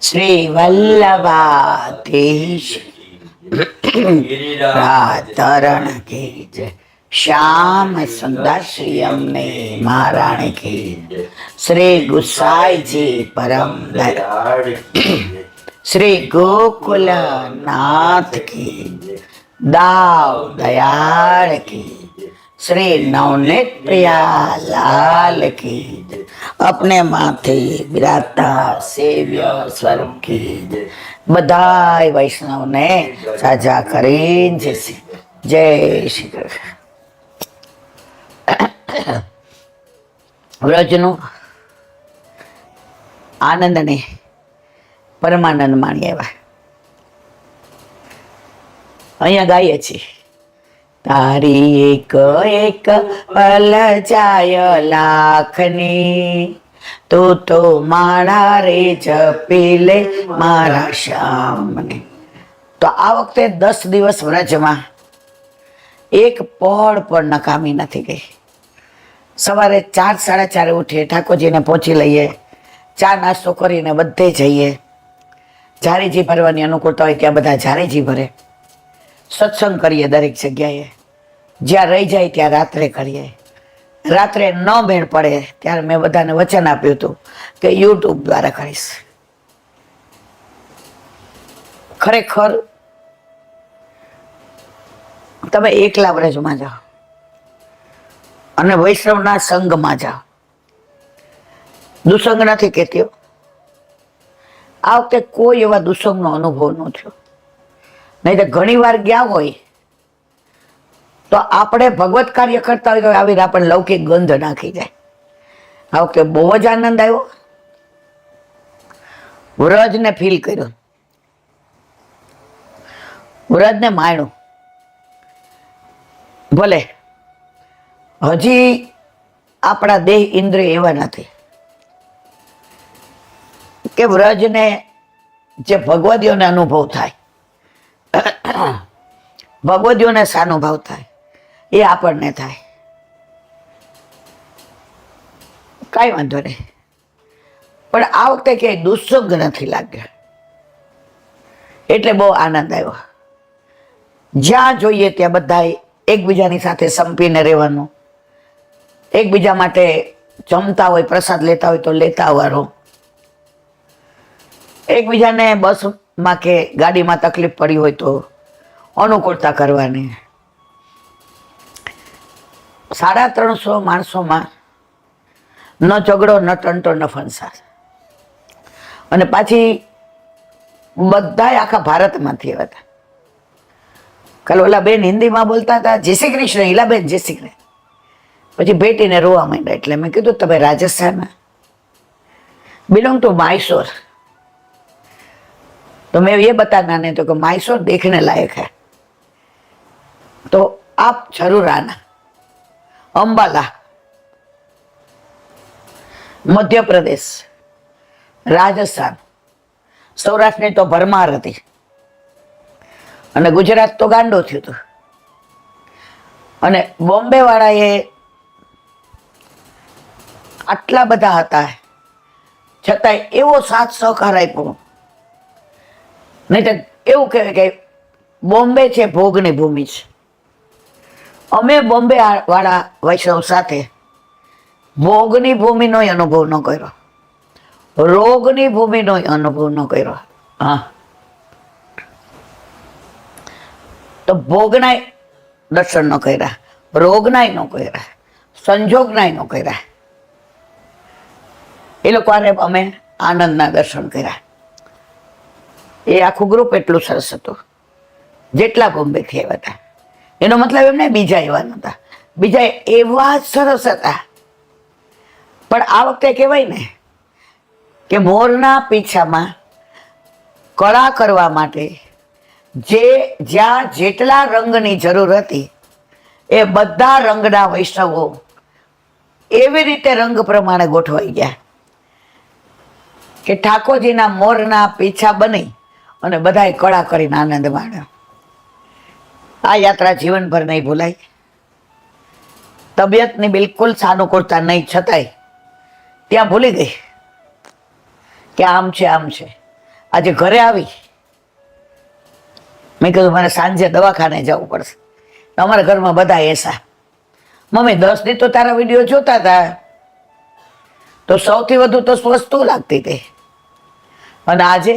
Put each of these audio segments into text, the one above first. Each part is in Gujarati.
શ્રી વલ્લભાધીશ તરણ કી જય. શ્યામ સુંદર શ્રી અમને મહારાણી કી જય. શ્રી ગુસાઈજી પરમ દયાળ શ્રી ગોકુલ નાથ કી જય. દાવ દયાળ કી જય. શ્રી નવनीत प्रिया लाल की जय. अपने माथे विराजता सेव्य स्वरूप की जय. बधाई वैष्णव ने साझा કરીને જય શ્રી કૃષ્ણ. વ્રજનો આનંદ ને પરમાનંદ માણી આવ્યા. અહીંયા ગાઈએ છીએ તારી એક એક પલ જાય લાખની, તું તો માળા રે જપી લે મારા શ્યામને. તો આ વખતે 10 દિવસ વ્રજમાં એક પળ પણ નકામી નથી ગઈ. સવારે 4 સાડા 4 ઉઠીએ, ઠાકોરજીને પહોંચી લઈએ, ચા નાસ્તો કરીને બધે જઈએ. ઝારીજી ભરવાની અનુકૂળતા હોય ત્યાં બધા ઝારીજી ભરે. સત્સંગ કરીએ દરેક જગ્યાએ, જ્યાં રહી જાય ત્યાં રાત્રે કરીએ. રાત્રે ન ભેળ પડે ત્યારે મેં બધાને વચન આપ્યું હતું કે યુટ્યુબ દ્વારા કરીશ. ખરેખર તમે એકલા વ્રજમાં જાઓ અને વૈષ્ણવના સંગમાં જાઓ. દુસંગ નથી કહેતી, આ વખતે કોઈ એવા દુસંગનો અનુભવ ન થયો. નહીં તો ઘણી વાર ગયા હોય તો આપણે ભગવત કાર્ય કરતા હોય તો આવીને આપણને લૌકિક ગંધ નાખી જાય. આ વખતે બહુ જ આનંદ આવ્યો. વ્રજને ફીલ કર્યો, વ્રજને માણ્યું. ભલે હજી આપણા દેહ ઇન્દ્રિય એવા નથી કે વ્રજને જે ભગવદીઓને અનુભવ થાય, ભગવદીઓને સાનુભાવ થાય, એ આપણને થાય. કાંઈ વાંધો નહીં, પણ આ વખતે ક્યાંય દુસ્સંગ નથી લાગ્યો એટલે બહુ આનંદ આવ્યો. જ્યાં જોઈએ ત્યાં બધા એકબીજાની સાથે સંપીને રહેવાનું, એકબીજા માટે જમતા હોય, પ્રસાદ લેતા હોય તો લેતા આવવાનો, એકબીજાને બસમાં કે ગાડીમાં તકલીફ પડી હોય તો અનુકૂળતા કરવાની. 350 માણસોમાં ન ઝઘડો, ન ટંટો, ન ફંસાર. અને પાછી બધા આખા ભારતમાંથી આવ્યા હતા. કાલે ઓલા બેન હિન્દીમાં બોલતા હતા, જય શ્રી કૃષ્ણ. ઈલાબેન જય શ્રી કૃષ્ણ. પછી ભેટીને રોવા માંડ્યા. એટલે મેં કીધું તમે રાજસ્થાનમાં बिलोंग टू मैसूर. तो मैं ये बताना नहीं तो कि मैसूर देखने लायक है, तो आप जरूर आना. अंबाला, मध्य प्रदेश, राजस्थान, सौराष्ट्र ने तो भरमार थी અને ગુજરાત તો ગાંડો થયું હતું. અને બોમ્બે વાળાએ આટલા બધા હતા છતાંય એવો સાથ સહકાર આપ્યો. નહીં તો એવું કહેવાય કે બોમ્બે છે ભોગની ભૂમિ છે. અમે બોમ્બે વાળા વૈષ્ણવ સાથે ભોગની ભૂમિનો અનુભવ ન કર્યો, રોગની ભૂમિનો અનુભવ ન કર્યો. હા, તો ભોગનાય દર્શન ન કર્યા, રોગનાય ન કર્યા, સંજોગનાય ન કર્યા. એ લોકો અમે આનંદના દર્શન કર્યા. એ આખું ગ્રુપ એટલું સરસ હતું જેટલા બોમ્બેથી આવ્યા હતા. એનો મતલબ એમને બીજા એવા નહોતા, બીજા એવા જ સરસ હતા. પણ આ વખતે કહેવાય ને કે મોરના પીછામાં કળા કરવા માટે જ્યાં જેટલા રંગની જરૂર હતી એ બધા રંગના વૈષ્ણવો એવી રીતે રંગ પ્રમાણે ગોઠવાઈ ગયા કે ઠાકોરજીના મોરના પીછા બની અને બધાએ કળા કરીને આનંદ માણ્યો. આ યાત્રા જીવનભર નહીં ભૂલાય. તબિયતની બિલકુલ સાનુકૂળતા નહીં છતાંય ત્યાં ભૂલી ગઈ કે આમ છે આમ છે. આજે ઘરે આવી, મેં કીધું મારે સાંજે દવાખાને જવું પડશે. અમારા ઘરમાં બધા એસા, મમ્મી 10 દી તો તારા વિડીયો જોતા હતા તો સૌથી વધુ તો વસ્તુ લાગતી હતી, અને આજે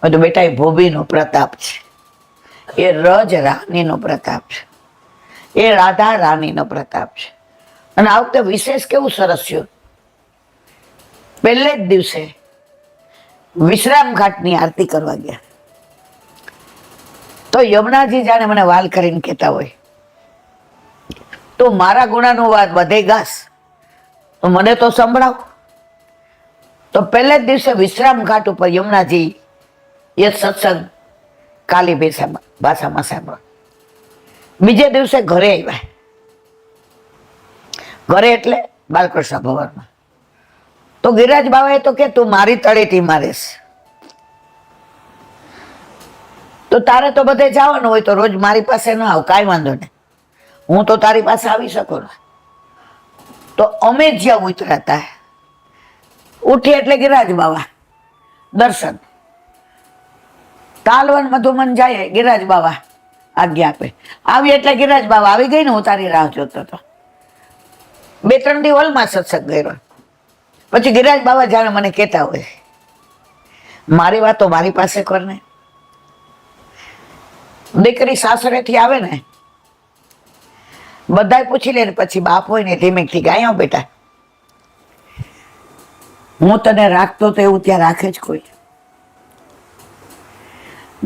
તો બેટા એ ભોબીનો પ્રતાપ છે, એ રજ રાણીનો પ્રતાપ છે, એ રાધા રાણીનો પ્રતાપ છે. અને આ વખતે વિશેષ કેવું સરસ થયું, પહેલે જ દિવસે વિશ્રામ ઘાટની આરતી કરવા ગયા તો યમુનાજી જાણે મને વાલ કરીને કહેતા હોય, તો મારા ગુણાનો વાત બધે ગાસ તો મને તો સંભળાવ. તો પહેલે જ દિવસે વિશ્રામ ઘાટ ઉપર યમુનાજી એ સત્સંગ કાલી ભાષામાં સાંભળો. બીજે દિવસે ઘરે આવ્યા, ઘરે એટલે બાલકૃષ્ણ ભવનમાં. તો ગિરિરાજ બાવાએ તો કે તું મારી તળેટી મારેશ, તો તારે તો બધે જવાનું હોય તો રોજ મારી પાસે ન આવ, કાંઈ વાંધો નહીં, હું તો તારી પાસે આવી શકું ને. તો અમે જ્યાં ઉતર્યા હતા, ઉઠી એટલે ગિરિરાજ બાવા દર્શન, તાલવન મધુમન જાય, ગિરિરાજ બાવા આજ્ઞા આપે. આવી એટલે ગિરિરાજ બાવા આવી ગઈ ને, હું તારી રાહ જોતો હતો. 2-3 દી હોલમાં સત્સંગ કર્યો. પછી ગિરિરાજ બાવા જાણે મને કહેતા હોય, મારી વાતો મારી પાસે કરને. દીકરી સાસરેથી આવે ને બધાય પૂછી લે, પછી બાપ હોય ને ધીમેથી ગાયો બેટા હું તને રાખતો તો એવું ત્યાં રાખે જ કોઈ.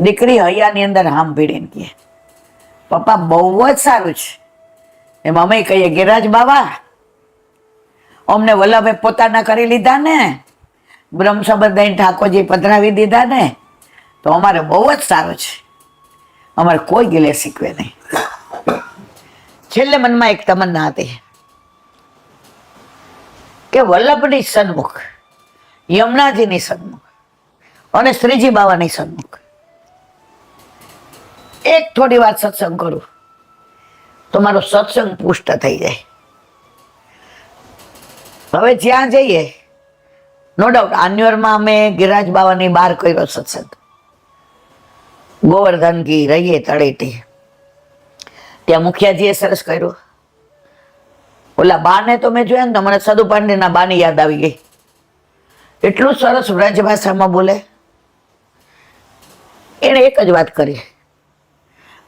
દીકરી હૈયાની અંદર હામ ભીડીને કહે, પપ્પા બહુ જ સારું છે. એમ અમે કહીએ ગિરિરાજ બાવા અમને વલ્લભે પોતાના કરી લીધા ને, બ્રહ્મ સંબંધ દઈને ઠાકોરજી પધરાવી દીધા ને, તો અમારે બહુ જ સારું છે, અમારે કોઈ ગિલે શીખવે નહીં. છેલ્લે મનમાં એક તમન્ના હતી કે વલ્લભની સન્મુખ, યમુનાજીની સન્મુખ અને શ્રીજી બાવાની સન્મુખ એક થોડી વાર સત્સંગ કરું તો મારો સત્સંગ પુષ્ટ થઈ જાય. હવે જ્યાં જઈએ, નો ડાઉટ આન્યોરમાં અમે ગિરિરાજ બાવાની બહાર કર્યો સત્સંગ, ગોવર્ધન કી રહીએ તળેટી, ત્યાં મુખિયાજીએ સરસ કર્યું. ઓલા બાને તો મેં જોયા ને તો મને સદુ પાંડેના બાની યાદ આવી ગઈ. એટલું સરસ વ્રજ ભાષામાં બોલે. એને એક જ વાત કરી,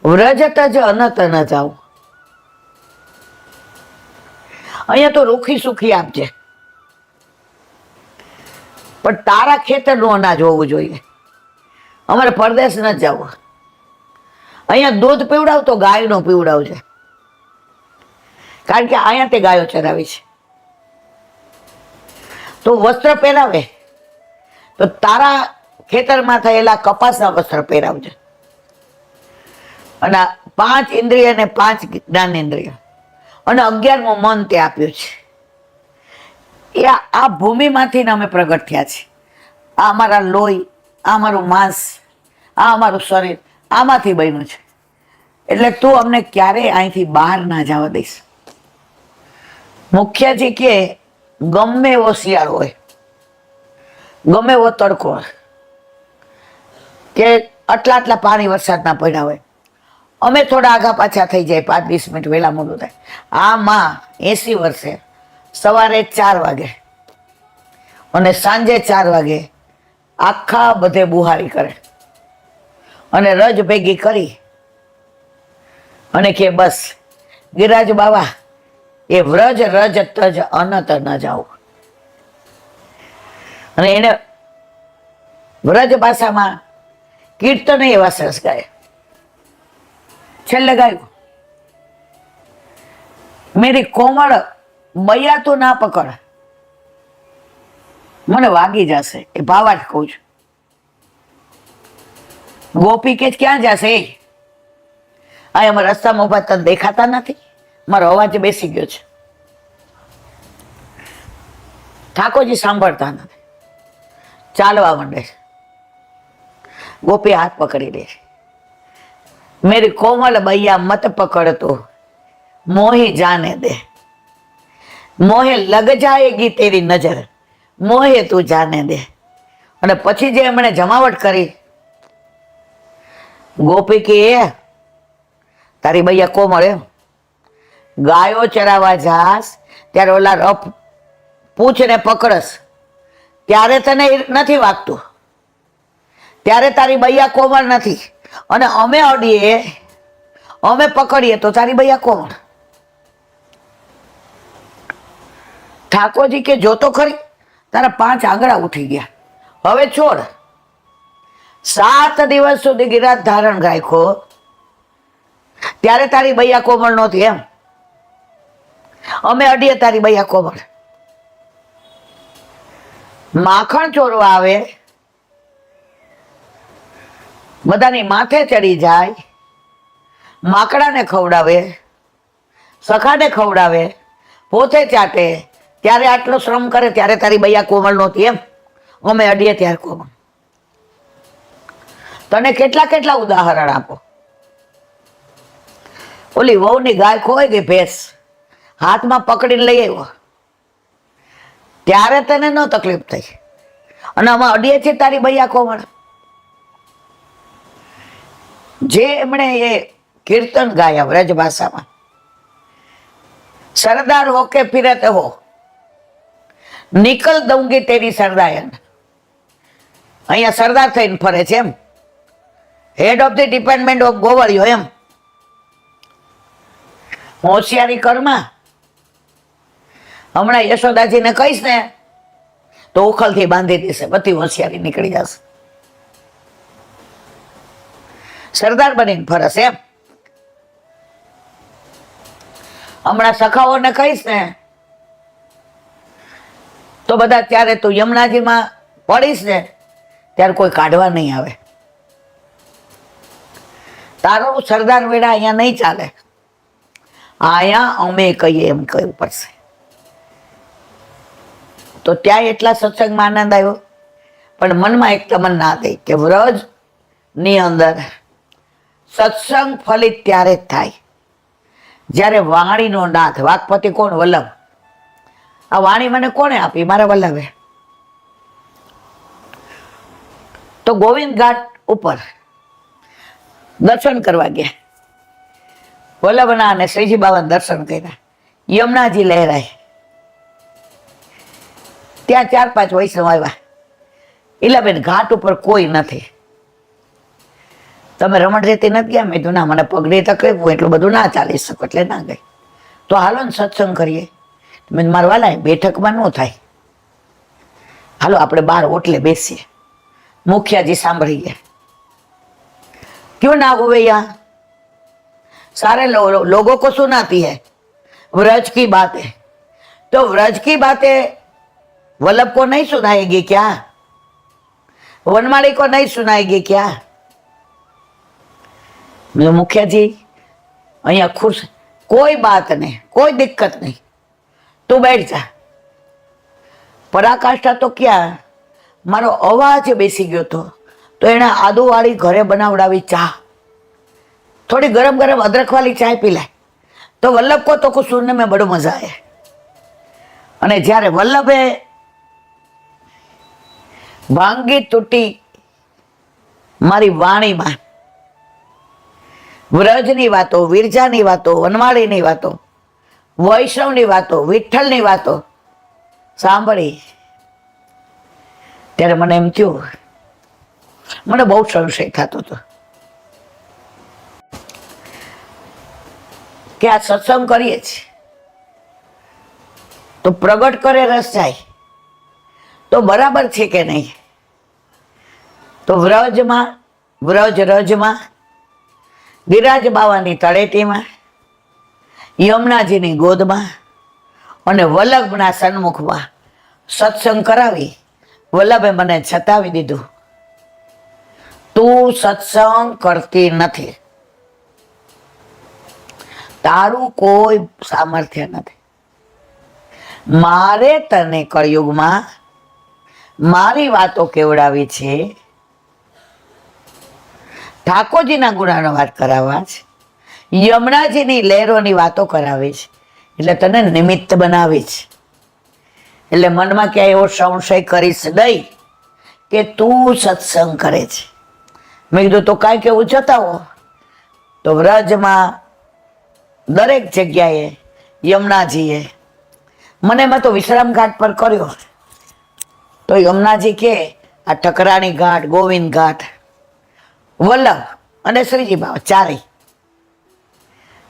વ્રજ તજ અનત ન જાવ. અહીંયા તો રૂખી સુખી આપજે, પણ તારા ખેતરનું અનાજ હોવું જોઈએ. અમારે પરદેશ ન જવું, અહીંયા દૂધ પીવડાવ તો ગાયનું પીવડાવજે, કારણ કે અહીંયા તે ગાયો ચરાવી છે. તો વસ્ત્ર પહેરાવે તો તારા ખેતરમાં થયેલા કપાસના વસ્ત્ર પહેરાવજે. અને 5 ઇન્દ્રિય અને 5 જ્ઞાનેન્દ્રિય અને 11મું મન તે આપ્યું છે. એ આ ભૂમિમાંથી અમે પ્રગટ થયા છીએ. આ અમારા લોહી, આ અમારું માંસ, આ અમારું શરીર આમાંથી બન્યું છે. એટલે તું અમને ક્યારેય અહીંથી બહાર ના જવા દઈશ. મુખ્યજી કે ગમે એવો શિયાળો હોય, ગમે એવો તડકો હોય, કે આટલા પાણી વરસાદના પડ્યા હોય, અમે થોડા આગા પાછા થઈ જાય, 5-20 મિનિટ વહેલા મોડું થાય. આમાં 80 વર્ષે સવારે 4 વાગે અને સાંજે 4 વાગે આખા બધે બુહારી કરે અને રજ ભેગી કરી અને કે બસ ગિરિરાજ બાવા એ વ્રજ રજ તજ અનત ન જાઓ. અને એને વ્રજ ભાષામાં કીર્તન એવા સરસ ગાય. છેલ્લે ગાયું, મેરી કોમળ બૈયા તો ના પકડ, મને વાગી જશે. એ ભાવાઠ કહું છું. ગોપી કે ક્યાં જશે? આ અમે રસ્તામાં ઉભા તને દેખાતા નથી? મારો અવાજ બેસી ગયો છે. ઠાકોરજી સાંભળતા નથી, ચાલવા માંડે છે. ગોપી હાથ પકડી લે છે. મેરી કોમલ બૈયા મત પકડતો મોહી જાને દે, મોહે લગ જાएगी तेरी नजर, मोहे तू जाने दे, અને પછી જે એમણે જમાવટ કરી, ગોપી કે તારી બૈયા કોમળ એમ ગાયો ચરાવવા જાસ ત્યારે ઓલા રફ પૂછ ને પકડસ ત્યારે તને નથી વાગતું, ત્યારે તારી બૈયા કોમળ નથી, અને અમે અડીએ અમે પકડીએ તો તારી બૈયા કોમળ. ઠાકોરજી કે જોતો ખરી તારા 5 આંગળા ઉઠી ગયા, હવે છોડ. 7 દિવસ સુધી ગિરાજ ધારણ રાખ્યો ત્યારે તારી બૈયા કોમળ નહોતી એમ, અમે અડીએ તારી બૈયા કોમળ. માખણ ચોરવા આવે, બધાની માથે ચડી જાય, માકડાને ખવડાવે, સખાને ખવડાવે, પોતે ચાટે, ત્યારે આટલો શ્રમ કરે ત્યારે તારી બૈયા કોમળ નહોતી એમ, અમે અડીએ ત્યારે કોમળ. તને કેટલા કેટલા ઉદાહરણ આપો. ઓલી વહુની ગાય ખોવાઈ ગઈ, ભેંસ હાથમાં પકડીને લઈ આવ્યો ત્યારે તને ન તકલીફ થઈ, અને અમે અડીએ છીએ તારી બૈયા કોમળ. જે એમણે એ કીર્તન ગાયા વ્રજ ભાષામાં, સરદાર હોકે ફિરતે હો નિકલ દઉંગી તેરી સરદાયન. અહીંયા સરદાર થઈને ફરે છે એમ, head of the department of ગોવળિયો એમ. હોશિયારી કરમાં હમણાં યશોદાજીને કહીશ ને તો ઉખલથી બાંધી દેશે, બધી હોશિયારી નીકળી જશે. સરદાર બનીને ફરસ એમ. હમણાં સખાઓને કહીશ ને તો બધા ત્યારે તું યમુનાજીમાં પડીશ ને ત્યારે કોઈ કાઢવા નહીં આવે. તારો સરદાર વેડા અહીંયા નહીં ચાલે, અહીંયા અમે કહીએ એમ કહેવું પડશે. તો ત્યાં એટલા સત્સંગમાં આનંદ આવ્યો, પણ મનમાં એક તમન્ના હતી કે વ્રજ ની અંદર સત્સંગ ફલિત ત્યારે જ થાય જ્યારે વાણીનો નાથ. વાકપતિ કોણ? વલ્લભ. આ વાણી મને કોણે આપી? મારા વલ્લભે. તો ગોવિંદ ઘાટ ઉપર દર્શન કરવા ગયા, વલ્લભના અને શ્રીજી બાબાના દર્શન કર્યા, યમુનાજી લહેરાય. ત્યાં 4-5 વૈષ્ણવ આવ્યા. ઇલાબેન ઘાટ ઉપર કોઈ નથી, તમે રમણ રેતી નથી ગયા? મેં કીધું ના, મને પગની તકલીફ હોય એટલું બધું ના ચાલી શકો એટલે ના ગઈ. તો હાલો ને સત્સંગ કરીએ. મેં મારા વાલા બેઠકમાં ન થાય, હાલો આપણે બહાર ઓટલે બેસીએ. મુખિયાજી સાંભળી ગયા. क्यों ना हुए यहाँ? सारे लोगों को सुनाती है, व्रज की बातें. तो व्रज की बातें वल्लभ को नहीं सुनाएगी क्या? वनमाली को नहीं सुनाएगी क्या? मुखिया जी અહીંયા ખુશ, કોઈ બાત નહીં, કોઈ દિક્કત નહીં, તું બેઠ જા. પરાકાષ્ઠા તો ક્યાં, મારો અવાજ બેસી ગયો તો એણે આદુવાળી ઘરે બનાવડાવી ચા, થોડી ગરમ ગરમ અદરક વાળી ચાય પી લે. તો વલ્લભ को तो कुछ सुनने में बड़ो मजा आया. અને જ્યારે વલ્લભે ભાંગી તૂટી મારી વાણીમાં વ્રજની વાતો, વિરજાની વાતો, વનમાળીની વાતો, વૈષ્ણવની વાતો, વિઠ્ઠલની વાતો સાંભળી ત્યારે મને એમ થયું, મને બહુ સંશય થતો હતો કે આ સત્સંગ કરીએ છીએ તો પ્રગટ કરે રસ જાય તો બરાબર છે કે નહીં. તો વ્રજમાં, વ્રજ રજમાં, ગિરાજ બાવાની તળેટીમાં, યમુનાજીની ગોદમાં અને વલ્લભના સન્મુખમાં સત્સંગ કરાવી વલ્લભે મને છતાવી દીધું, તું સત્સંગ કરતી નથી, તારું કોઈ સામર્થ્ય નથી, મારે તને કળિયુગમાં મારી વાતો કેવડાવી છે, ઠાકોરજીના ગુણાનો વાત કરાવવા છે, યમુનાજીની લહેરોની વાતો કરાવી છે, એટલે તને નિમિત્ત બનાવી છે. એટલે મનમાં ક્યાંય એવો સંશય કરીશ નહીં કે તું સત્સંગ કરે છે. મેં કીધું તો કાંઈક એવું જતાવો. તો વ્રજમાં દરેક જગ્યાએ યમુનાજીએ મને એમાં તો વિશ્રામ ઘાટ પર કર્યો. તો યમુનાજી કે આ ઠકરાણી ઘાટ, ગોવિંદ ઘાટ, વલ્લભ અને શ્રીજી બાવા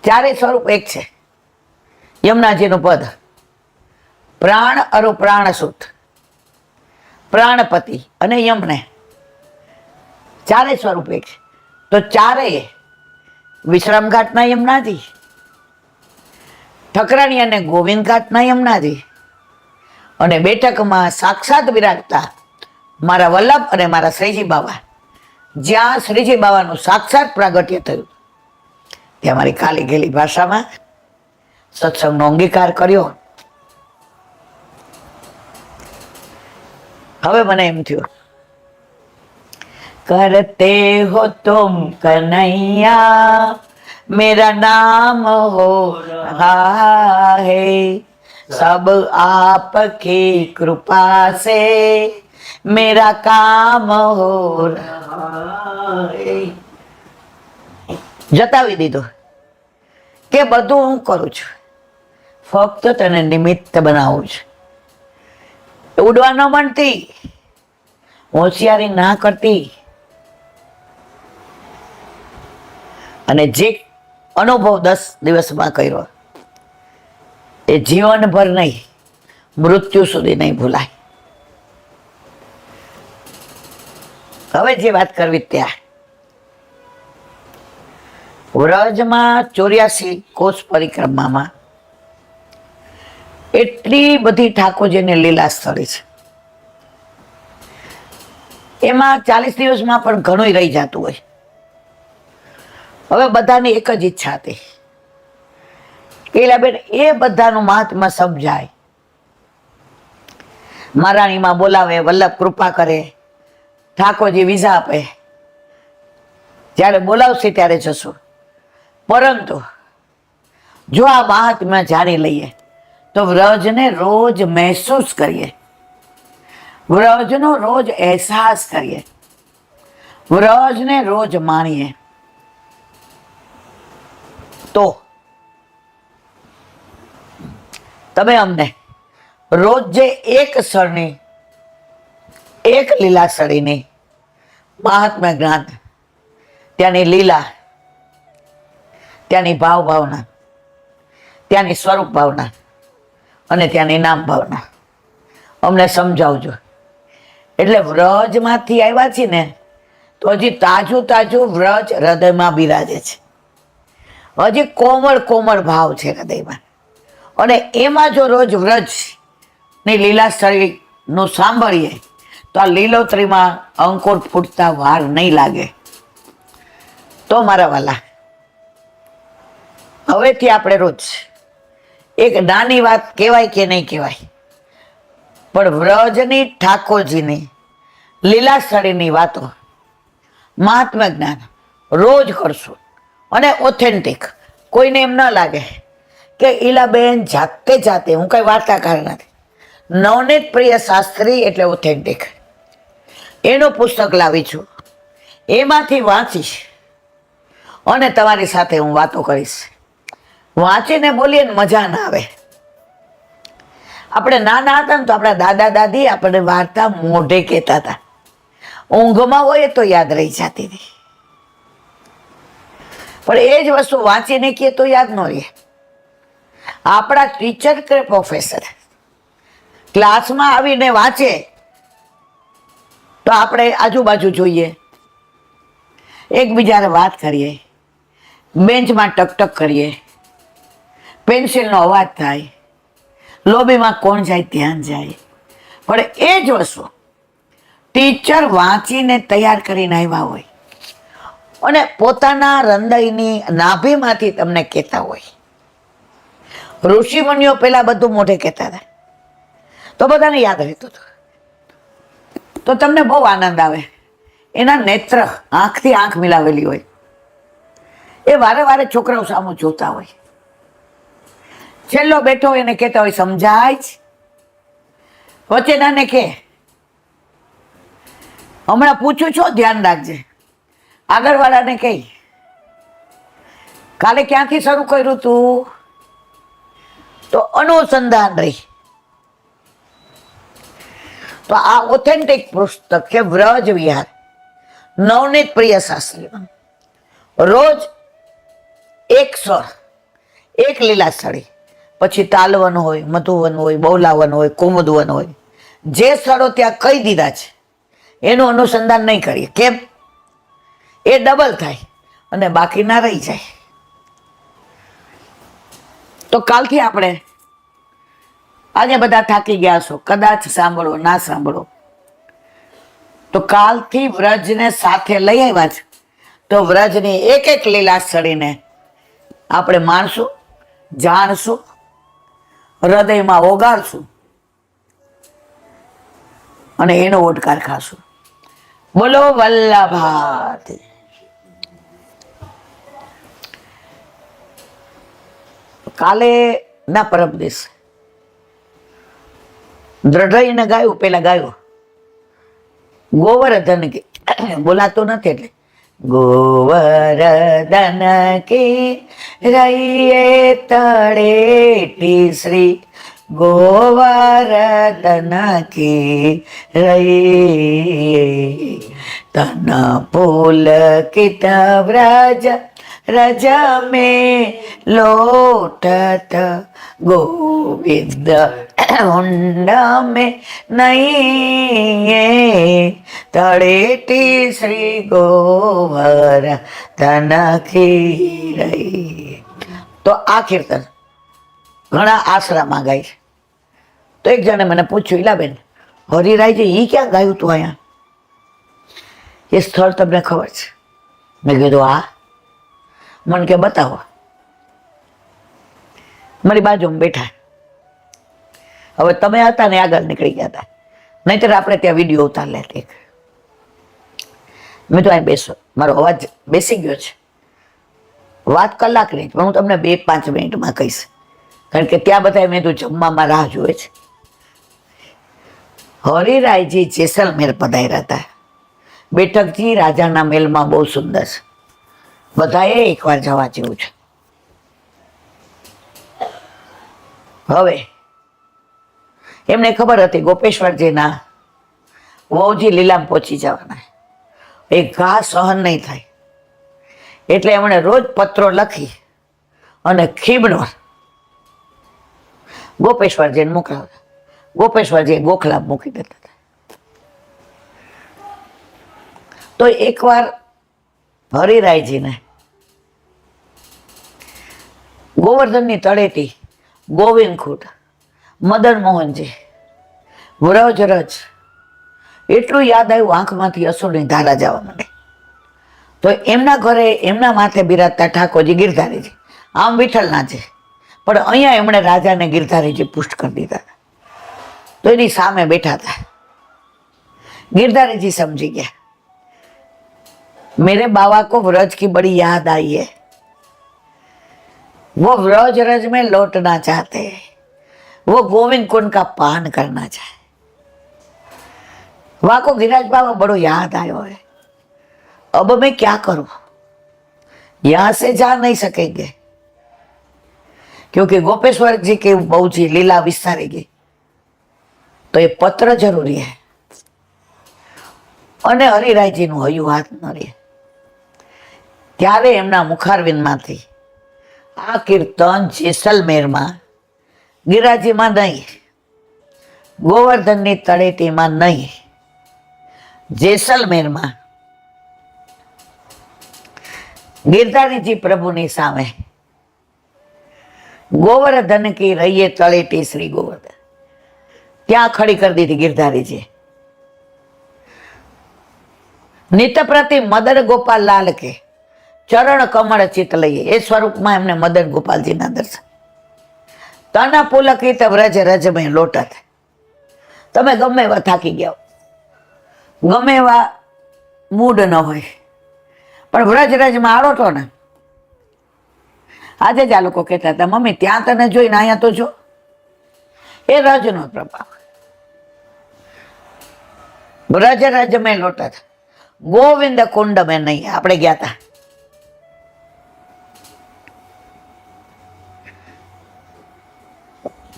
ચારેય સ્વરૂપ એક છે. યમુનાજીનું પદ પ્રાણ અરુ પ્રાણસુત, પ્રાણપતિ અને યમને ચારેય સ્વરૂપ એક છે. તો ચારેય વિશ્રામ ઘાટના યમુનાજી, ઠકરાણી અને ગોવિંદ ઘાટના યમુનાજી, અને બેઠકમાં સાક્ષાત બિરાજતા મારા વલ્લભ અને મારા શ્રીજી બાવા, જ્યાં શ્રીજી બાવાનું સાક્ષાત પ્રાગટ્ય થયું ત્યાં મારી ખાલી ગયેલી ભાષામાં સત્સંગનો અંગીકાર કર્યો. હવે મને એમ થયું, કરતે હો તુમ કનૈયા मेरा नाम हो रहा है, सब आपकी कृपा से मेरा काम हो रहा है. જતાવી દીધું કે બધું હું કરું છું, ફક્ત તને નિમિત્ત બનાવું છું. ઉડવા ન માંડતી, હોશિયારી ના કરતી, અને જે અનુભવ 10 દિવસમાં કર્યો એ જીવનભર નહીં, મૃત્યુ સુધી નહીં ભૂલાય. હવે જે વાત કરવી ત્યાં, વ્રજમાં 84 કોષ પરિક્રમામાં એટલી બધી ઠાકોરજીની લીલા સ્થળી છે. એમાં 40 દિવસમાં પણ ઘણું રહી જતું હોય. હવે બધાની એક જ ઈચ્છા હતી કે બેન એ બધાનું મહાત્મા સમજાય, મહારાણીમાં બોલાવે, વલ્લભ કૃપા કરે, ઠાકોરજી વિઝા આપે, જ્યારે બોલાવશે ત્યારે જશું. પરંતુ જો આ મહાત્મા જાણી લઈએ તો વ્રજને રોજ મહેસૂસ કરીએ, વ્રજનો રોજ અહેસાસ કરીએ, વ્રજને રોજ માણીએ, તો તમે અમને રોજ જે એક સ્થળની, એક લીલા સ્થળીની મહાત્મ્ય જ્ઞાન, ત્યાંની લીલા, ત્યાંની ભાવ ભાવના, ત્યાંની સ્વરૂપ ભાવના અને ત્યાંની નામ ભાવના અમને સમજાવજો. એટલે વ્રજમાંથી આવ્યા છીએ ને તો હજી તાજું તાજું વ્રજ હૃદયમાં બિરાજે છે, હજી કોમળ કોમળ ભાવ છે હૃદયમાં. અને એમાં જો રોજ વ્રજની લીલા સ્થળીનું સાંભળીએ તો આ લીલોતરીમાં અંકુર ફૂટતા વાર નહીં લાગે. તો મારા વાલા, હવેથી આપણે રોજ એક નાની વાત કહેવાય કે નહીં કહેવાય, પણ વ્રજની ઠાકોરજીની લીલા સ્થળીની વાતો, મહાત્મા જ્ઞાન રોજ કરશું. અને ઓથેન્ટિક, કોઈને એમ ન લાગે કે ઈલાબેન જાતે હું કઈ વાર્તાકાર નથી. નવનીત પ્રિય શાસ્ત્રી એટલે ઓથેન્ટિક. એનું પુસ્તક લાવી છું, એમાંથી વાંચીશ અને તમારી સાથે હું વાતો કરીશ. વાંચીને બોલીએ ને મજા ના આવે. આપણે નાના હતા ને તો આપણા દાદા દાદી આપણને વાર્તા મોઢે કહેતા હતા, ઊંઘમાં હોય તો યાદ રહી જતી હતી. પણ એ જ વસ્તુ વાંચીને કહીએ તો યાદ ન રહે. આપણા ટીચર કે પ્રોફેસર ક્લાસમાં આવીને વાંચે તો આપણે આજુબાજુ જોઈએ, એકબીજાને વાત કરીએ, બેન્ચમાં ટકટક કરીએ, પેન્સિલનો અવાજ થાય, લોબીમાં કોણ જાય ધ્યાન જાય. પણ એ જ વસ્તુ ટીચર વાંચીને તૈયાર કરીને આવ્યા હોય અને પોતાના હૃદયની નાભીમાંથી તમને કહેતા હોય. ઋષિ મુનિઓ પેલા બધું મોઢે કહેતા હતા તો બધાને યાદ રહેતું હતું. તો તમને બહુ આનંદ આવે. એના નેત્ર આંખથી આંખ મિલાવેલી હોય, એ વારે વારે છોકરાઓ સામું જોતા હોય. છેલ્લો બેઠો એને કહેતા હોય સમજાય જ, વચ્ચે નાને કે હમણાં પૂછું છો, ધ્યાન રાખજે. આગળવાળાને કહી કાલે ક્યાંથી શરૂ કર્યું તું? તો અનુસંધાન રહી. તો આ ઓથેન્ટિક પુસ્તક છે વ્રજ વિહાર, નવનીત પ્રિય શાસ્ત્રી. રોજ એક સ્વર, એક લીલા સ્થળે, પછી તાલવન હોય, મધુવન હોય, બૌલાવન હોય, કુમુદવન હોય, જે સ્થળો ત્યાં કહી દીધા છે એનું અનુસંધાન નહીં કરીએ. કેમ? એ ડબલ થાય અને બાકી ના રહી જાય. તો કાલથી આપણે, આજે બધા થાકી ગયા છો, કદાચ સાંભળો ના સાંભળો, તો કાલથી વ્રજને સાથે લઈ આવ્યા છે. તો વ્રજની એક એક લીલા સ્થળીને આપણે માણશું, જાણશું, હૃદયમાં ઓગાળશું અને એનો ઓડકાર ખાશું. બોલો વલ્લભાથી. કાલે ના પરમ દિવસે દ્રઢઈને ગાયું, પેલા ગાયું ગોવર્ધન કે, બોલાતો નથી એટલે ગોવર્ધન કે રહીએ તળેટી શ્રી ગોવર્ધન કે રહીએ તન પુલકિત વ્રજ રજ में लोटत गोविंद हुंड में नहीं तड़ेटी श्री गोवर्धन की रही. તો આ કીર્તન ઘણા આશરામાં ગાય છે. તો એક જણે મને પૂછ્યું, ઈલાબેન હરિરાયજી ઈ ક્યાં ગાયું તું અહીંયા? એ સ્થળ તમને ખબર છે? મેં કીધું હા. મને કે બતાવો. મારી બાજુમાં બેઠા. હવે તમે હતા ને આગળ નીકળી ગયા હતા, નહીતર આપણે ત્યાં વિડીયો ઉતાર લેતી. મેં તો અહીં બેસો, મારો અવાજ બેસી ગયો છે. વાત કલાકની પણ હું તમને 2-5 મિનિટમાં કહીશ, કારણ કે ત્યાં બધા મેં તો જમવામાં રાહ જોવે છે. હરિરાયજી જેસલમેર પધાર્યા હતા. બેઠકજી રાજાના મહેલમાં બહુ સુંદર છે, બધાએ એકવાર જવા જેવું છે. હવે એમને ખબર હતી ગોપેશ્વરજીના વહુજી લીલામાં પહોંચી જવાના, એ ઘા સહન નહીં થાય, એટલે એમણે રોજ પત્રો લખી અને ખીબનો ગોપેશ્વરજીને મોકલાવતા. ગોપેશ્વરજી ગોખલા મૂકી દેતા હતા. તો એકવાર હરિરાયજીને ગોવર્ધનની તળેટી, ગોવિંદખૂટ, મદન મોહનજી, વ્રજ રજ એટલું યાદ આવ્યું, આંખમાંથી અસુરની ધારા જવા માંડે. તો એમના ઘરે એમના માથે બિરાજતા ઠાકોરજી ગિરધારીજી, આમ વિઠ્ઠલના છે, પણ અહીંયા એમણે રાજાને ગિરધારીજી પુષ્ટ કરી દીધા. તો એની સામે બેઠા હતા. गिरधारी जी समझी गया, मेरे बाबा को व्रज की बड़ी याद आई है, वो व्रज रज में लौटना चाहते हैं, वो गोविंद कुंड का पान करना चाहे। वहां को गिरिराज बाबा बड़ो याद आयो है, अब मैं क्या करूं, यहां से जा नहीं सकेंगे क्योंकि गोपेश्वर जी की बहू जी लीला विस्तारेगी, तो ये पत्र जरूरी है। અને હરિરાયજીનું હયું હાથ ન રહે ત્યારે એમના મુખારવિંદમાંથી આ કીર્તન જેસલમેરમાં ગિરિરાજમાં નહીં, ગોવર્ધનની તળેટીમાં નહીં, જેસલમેરમાં ગિરધારીજી પ્રભુની સામે ગોવર્ધન કી રહીએ તળેટી શ્રી ગોવર્ધન ત્યાં ખડી કરી દીધી ગિરધારીજી। नित्य प्रति मदन गोपाल लाल के चरण कमल चित लइए, ए स्वरूप में एमने मदन गोपाल जी ना दर्शन। तना पुलकित व्रज रज में लोटत, तमे गमे एवा थाकी गया, गमे एवा मूड न होय पण व्रज रज में आड़ो तो ने। आजे ज आ लोको कहेता था, मम्मी त्यां तने जोईने आया तो जो, ए रज नो प्रभाव। વ્રજ રજ મેં લોટત, ગોવિંદ કુંડ મેં નહીં. આપણે ગયા હતા.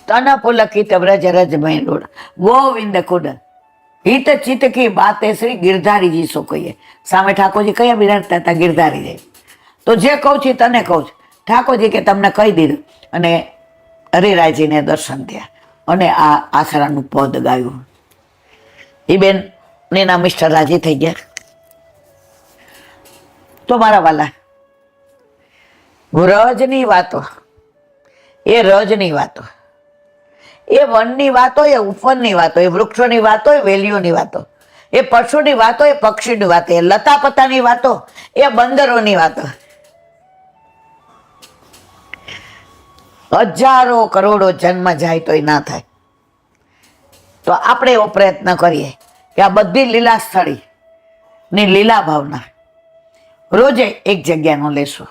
તન પુલકિત વ્રજ રજ મેં લોટ, ગોવિંદ કુંડ. હિત ચિત્ત કી બાતે શ્રી ગિરધારીજી શું કહીએ. સામે ઠાકોરજી કયા બિરાજતા હતા? ગિરધારીજી. તો જે કહું છું તને કહું છું. ઠાકોરજી કે તમને કહી દીધું. અને હરિરાયજીને દર્શન થયા અને આ આસરાનું પદ ગાયું. એ બેન એના મિસ્ટર રાજી થઈ ગયા. તો મારા વાલા, રજની વાતો, એ રજની વાતો, એ વનની વાતો, એ ઉપવનની વાતો, એ વૃક્ષોની વાતો, એ વેલીઓની વાતો, એ પશુની વાતો, એ પક્ષીની વાતો, એ લતા પતાની વાતો, એ બંદરોની વાતો, હજારો કરોડો જન્મ જાય તોય ના થાય. તો આપણે એવો પ્રયત્ન કરીએ કે આ બધી લીલા સ્થળી ની લીલા ભાવના રોજે એક જગ્યાનો લેશું.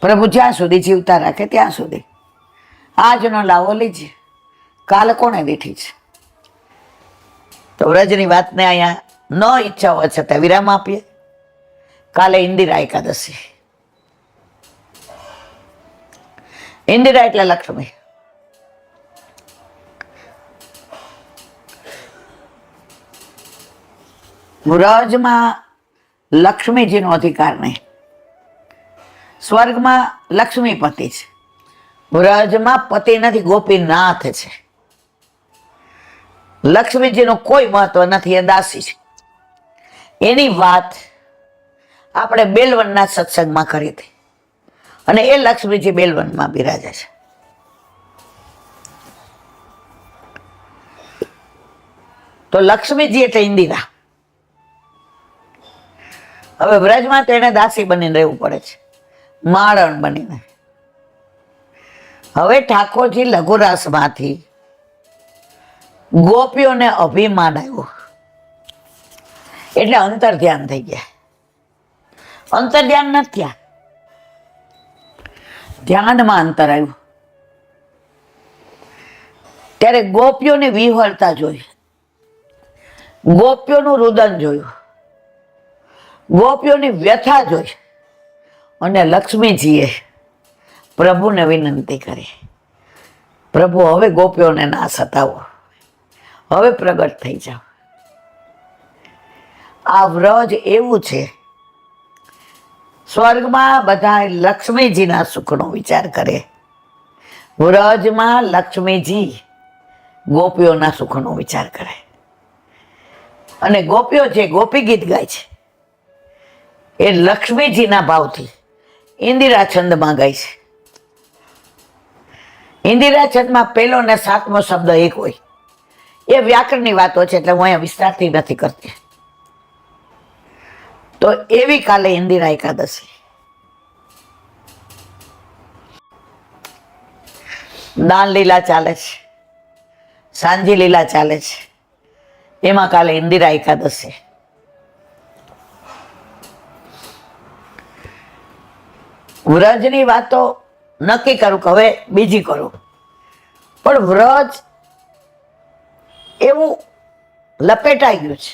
પ્રભુ જ્યાં સુધી જીવતા રાખે ત્યાં સુધી. આજનો લાવો લીજે, કાલ કોને દીઠી છે. તો વ્રજની વાતને અહીંયા ન ઈચ્છા હોય છતાં વિરામ આપીએ. કાલે ઇન્દિરા એકાદશી. ઇન્દિરા એટલે લક્ષ્મી. વ્રજમાં લક્ષ્મીજીનો અધિકાર નહીં. સ્વર્ગમાં લક્ષ્મીપતિ છે, વ્રજમાં પતિ નથી, ગોપીનાથ છે. લક્ષ્મીજીનું કોઈ મહત્વ નથી, એ દાસી છે. એની વાત આપણે બેલવનના સત્સંગમાં કરી હતી અને એ લક્ષ્મીજી બેલવનમાં બિરાજે છે. તો લક્ષ્મીજી એટલે ઇન્દિરા. હવે વ્રજમાં તો એને દાસી બનીને રહેવું પડે છે, મારણ બનીને. હવે ઠાકોરજી લઘુરાસમાંથી ગોપીઓને અભિમાન આવ્યું એટલે અંતર ધ્યાન થઈ ગયા. અંતર ધ્યાન નથી થયા, ધ્યાનમાં અંતર આવ્યું. ત્યારે ગોપીઓની વિહવળતા જોઈ, ગોપીઓનું રુદન જોયું, ગોપીઓની વ્યથા જોઈ અને લક્ષ્મીજીએ પ્રભુને વિનંતી કરી, પ્રભુ હવે ગોપીઓને ના સતાવો, હવે પ્રગટ થઈ જાઓ. આ વ્રજ એવું છે, સ્વર્ગમાં બધા લક્ષ્મીજીના સુખનો વિચાર કરે, વ્રજમાં લક્ષ્મીજી ગોપીઓના સુખનો વિચાર કરે. અને ગોપીઓ જે ગોપી ગીત ગાય છે એ લક્ષ્મીજીના ભાવથી ઇન્દિરા છંદમાં ગાય છે. ઇન્દિરા છંદમાં પહેલો ને 7મો શબ્દ એક હોય. એ વ્યાકરણની વાતો છે એટલે હું અહીંયા વિસ્તારથી નથી કરતી. તો એવી કાલે ઇન્દિરા એકાદશી. દાન લીલા ચાલે છે, સાંજી લીલા ચાલે છે, એમાં કાલે ઇન્દિરા એકાદશી. વ્રજની વાતો નક્કી કરું કે હવે બીજી કરું, પણ વ્રજ એવું લપેટાઈ ગયું છે,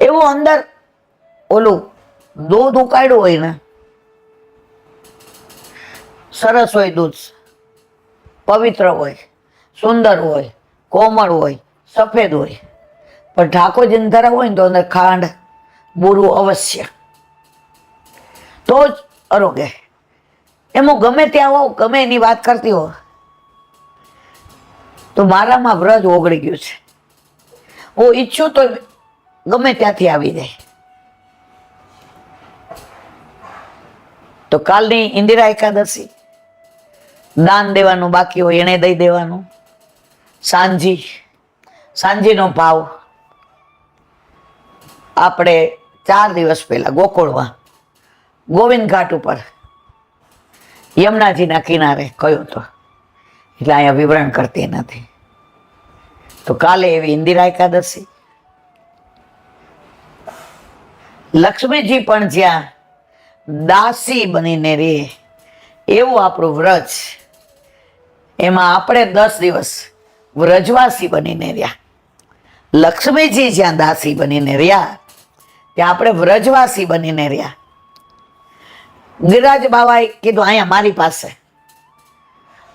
એવું અંદર ઓલું દૂધ ઉકાળ્યું હોય ને, સરસ હોય દૂધ, પવિત્ર હોય, સુંદર હોય, કોમળ હોય, સફેદ હોય, પણ ઠાકોરજીને ધરાવ હોય ને તો અંદર ખાંડ બુરું અવશ્ય, તો જ અરોગે. એમાં ગમે ત્યાં હોવ, ગમે એની વાત કરતી હો, તો મારામાં વ્રજ ઓગળી ગયું છે, હું ઈચ્છું તો ગમે ત્યાંથી આવી જાય. તો કાલની ઇન્દિરા એકાદશી, દાન દેવાનું બાકી હોય એને દઈ દેવાનું. સાંજીનો ભાવ આપણે 4 દિવસ પહેલા ગોકુળમાં ગોવિંદ ઘાટ ઉપર યમુનાજીના કિનારે કયો હતો, એટલે અહીંયા વિવરણ કરતી નથી. તો કાલે એવી ઇન્દિરા એકાદશી. લક્ષ્મીજી પણ જ્યાં દાસી બનીને રહે એવું આપણું વ્રજ, એમાં આપણે 10 દિવસ વ્રજવાસી બનીને રહ્યા. લક્ષ્મીજી જ્યાં દાસી બનીને રહ્યા ત્યાં આપણે વ્રજવાસી બનીને રહ્યા. ગિરિરાજ બાવાએ કીધું અહીંયા મારી પાસે,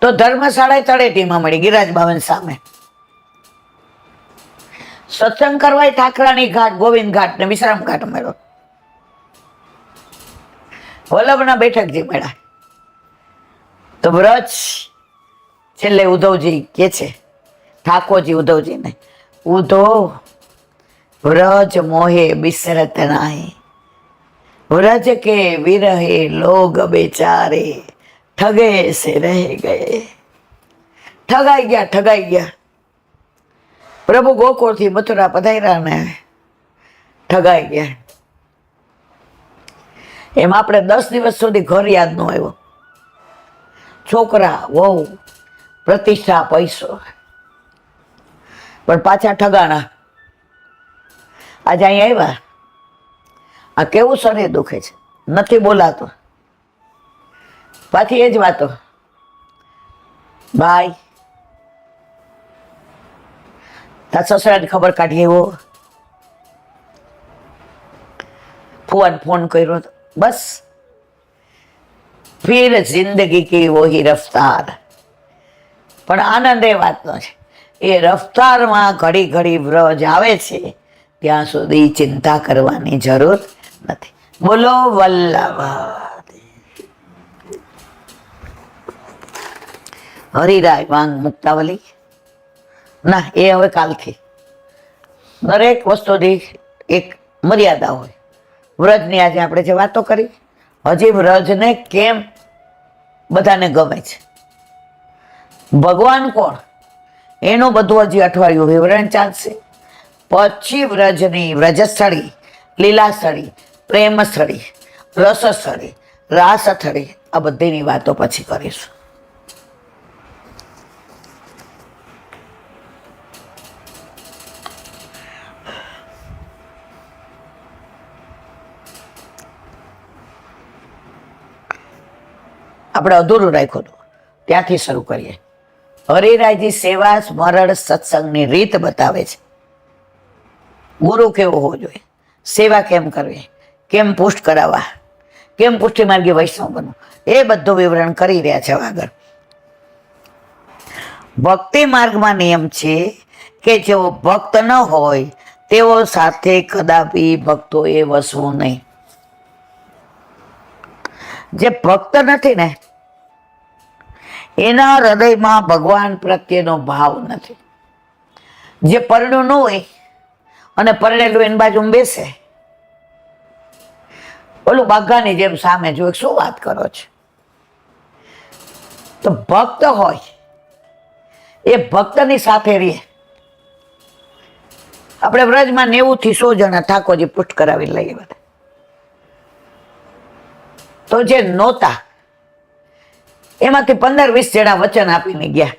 તો ધર્મશાળા તળેટીમાં મળી ગિરિરાજ બાવાની સામે. સત્સંગ કરવાય ઠાકરાણી ઘાટ, ગોવિંદ ઘાટ ને વિશ્રામ ઘાટ મળ્યો. વલ્લભના બેઠકજી મળ્યા. તો વ્રજ છેલ્લે ઉદ્ધવજી કે છે, ઠાકોરજી ઉદ્ધવજીને, ઉદ્ધવ વ્રજ મોહે બિસરત નાહી, વ્રજ કે વિરહે લોગ બેચારે, ઠગે સે રહે ગયે. ઠગાઈ ગયા. પ્રભુ ગોકુળથી મથુરા પધાર્યા ને ઠગાઈ ગયા. એમ આપણે 10 દિવસ સુધી ઘર યાદ ન આવ્યો. છોકરા, વહુ, પ્રતિષ્ઠા, પૈસો, પણ પાછા ઠગાણા. આજે અહીં આવ્યા, આ કેવું શરીર દુખે છે, નથી બોલાતો. પાછી એ જ વાતો, બાય તાર સસરાની ખબર કાઢી આવ્યો, ફુવાને ફોન કર્યો, બસ ફિર જિંદગી કી વહી રફતાર. પણ આનંદ એ વાતનો છે, એ રફતારમાં ઘડી ઘડી વ્રજ આવે છે ત્યાં સુધી ચિંતા કરવાની જરૂર નથી. બોલો વલ્લભ હરિરાય માંગ મુક્તાવલી. ના, એ હવે કાલથી. દરેક વસ્તુની એક મર્યાદા હોય. વ્રજની આજે આપણે જે વાતો કરી, હજી વ્રજને કેમ બધાને ગમે છે, ભગવાન કોણ, એનું બધું હજી અઠવાડિયું વિવરણ ચાલશે. પછી વ્રજની વ્રજસ્થળી, લીલાસ્થળી, પ્રેમસ્થળી, રસસ્થળી, રાસસ્થળી, આ બધીની વાતો પછી કરીશું. આપણે અધૂરું રાખ્યું હતું, ત્યાંથી શરૂ કરીએ. હરિરાયજી સેવા સ્મરણ સત્સંગની રીત બતાવે છે. ગુરુ કેવો હોવો જોઈએ, સેવા કેમ કરવી, કેમ પુષ્ટ કરાવવા, કેમ પુષ્ટિ માર્ગી વૈષ્ણવ બનવું, એ બધું વિવરણ કરી રહ્યા છે આગળ. ભક્તિ માર્ગમાં નિયમ છે કે જેઓ ભક્ત ન હોય તેઓ સાથે કદાપી ભક્તોએ વસવું નહીં. જે ભક્ત નથી ને એના હૃદયમાં ભગવાન પ્રત્યેનો ભાવ નથી. જે પરણ્યું ન હોય અને પરણેલું એની બાજુ બેસે, ઓલું બાઘાની જેમ સામે જો, શું વાત કરો છો. તો ભક્ત હોય એ ભક્તની સાથે રહે. આપણે વ્રજમાં 90 થી 100 જણા ઠાકોરજી પુષ્ટ કરાવી લઈએ બધા. તો જે નહોતા એમાંથી 15-20 જણા વચન આપીને ગયા,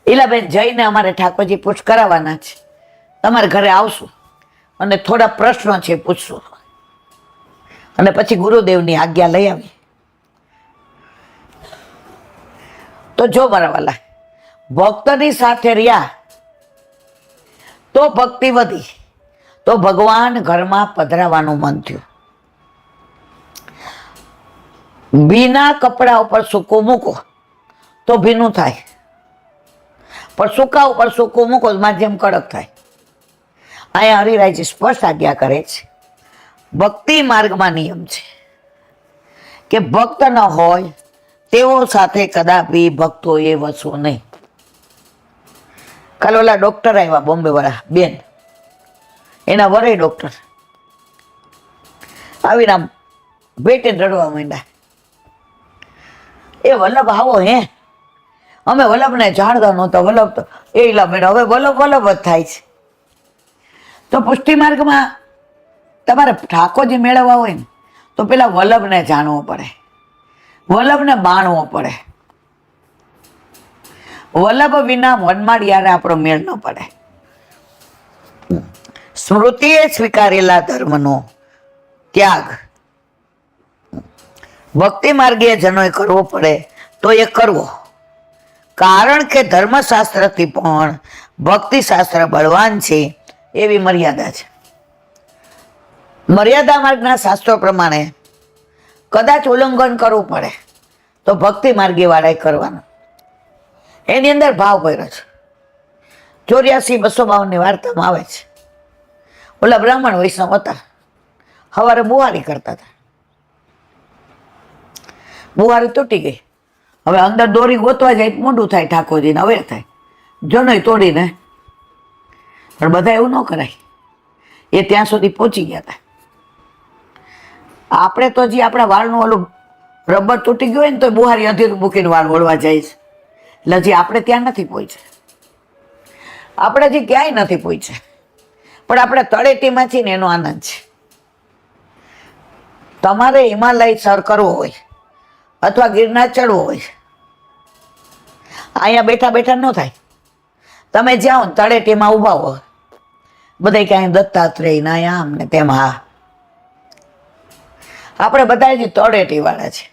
ઈલાબેન જઈને અમારે ઠાકોરજી પુષ્ટ કરાવવાના છે, તમારે ઘરે આવશું અને થોડા પ્રશ્નો છે પૂછશું, અને પછી ગુરુદેવની આજ્ઞા લઈ આવી. તો જો મારા વાલા, ભક્તની સાથે રહ્યા તો ભક્તિ વધી, તો ભગવાન ઘરમાં પધરાવાનું મન થયું. ભીના કપડા ઉપર સૂકું મૂકો તો ભીનું થાય, પણ સૂકા ઉપર સૂકું મૂકો માધ્યમ કડક થાય. અહીંયા હરિરાયજી સ્પષ્ટ આજ્ઞા કરે છે. ભક્તિ માર્ગમાં નિયમ છે કે ભક્ત ન હોય તેઓ સાથે કદાપી ભક્તોએ વસવું નહીં. કાલે ઓલા ડોક્ટર આવ્યા બોમ્બે વાળા બેન, એના વરે ડોક્ટર આવીને આમ ભેટીને રડવા માંડ્યા. એ વલ્લભ આવો હે, અમે વલ્લભને જાણતા નહોતા, વલ્લભ તો એ બેન હવે વલ્લભ જ થાય છે. તો પુષ્ટિ માર્ગમાં તમારે ઠાકોરજી મેળવવા હોય ને તો પેલા વલ્લભને જાણવો પડે, વલ્લભને માણવો પડે. વલ્લભ વિના વનમાળિયારે આપણો મેળ ન પડે. સ્મૃતિએ સ્વીકારેલા ધર્મનો ત્યાગ ભક્તિ માર્ગીય જનોએ કરવો પડે તો એ કરવો. કારણ કે ધર્મશાસ્ત્રથી પણ ભક્તિ શાસ્ત્ર બળવાન છે એવી મર્યાદા છે. મર્યાદા માર્ગના શાસ્ત્રો પ્રમાણે કદાચ ઉલ્લંઘન કરવું પડે તો ભક્તિ માર્ગી વાળાએ કરવાનું. એની અંદર ભાવ ભર્યો છે. 84-252 વાર્તામાં આવે છે, ઓલા બ્રાહ્મણ વૈષ્ણવ હતા, સવારે બુહારી કરતા હતા. બુહારી તૂટી ગઈ. હવે અંદર દોરી ગોતવા જાય મોઢું થાય ઠાકોરજીને, હવે થાય જનોય તોડીને. પણ બધા એવું ન કરાય. એ ત્યાં સુધી પહોંચી ગયા હતા. આપણે તો હજી આપણા વાળનું ઓલું રબર તૂટી ગયું હોય ને તો બુહારી અધીરું મૂકીને વાળ વળવા જાય છે. એટલે હજી આપણે ત્યાં નથી પહોંચ્યા. આપણે હજી ક્યાંય નથી પહોંચ્યા, પણ આપણે તળેટીમાં છીએ ને એનો આનંદ છે. તમારે હિમાલય સર કરવો હોય અથવા ગિરનાર ચડવો હોય, અહીંયા બેઠા બેઠા ન થાય. તમે જાઓ ને તળેટીમાં ઊભા હો, બધા ક્યાંય દત્તાત્રેય ના આમ ને તેમ. હા, આપણે બધા જ તળેટી વાળા છે,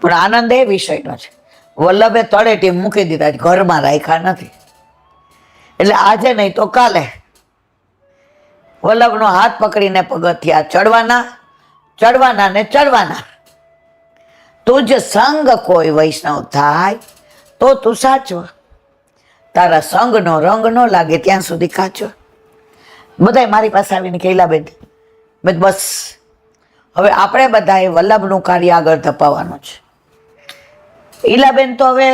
પણ આનંદ એ વિષયનો છે. વલ્લભે તળેટી મૂકી દીધા, ઘરમાં રાખ્યા નથી. એટલે આજે નહીં તો કાલે વલ્લભનો હાથ પકડીને પગથિયા ચડવાના ને ચડવાના. તુજ સંગ કોઈ વૈષ્ણવ થાય તો તું સાચો, તારા સંગનો રંગ ન લાગે ત્યાં સુધી કાચો. બધાય મારી પાસે આવીને કે ઈલાબેન, બસ હવે આપણે બધાએ વલ્લભનું કાર્ય આગળ ધપાવવાનું છે. ઈલાબેન તો હવે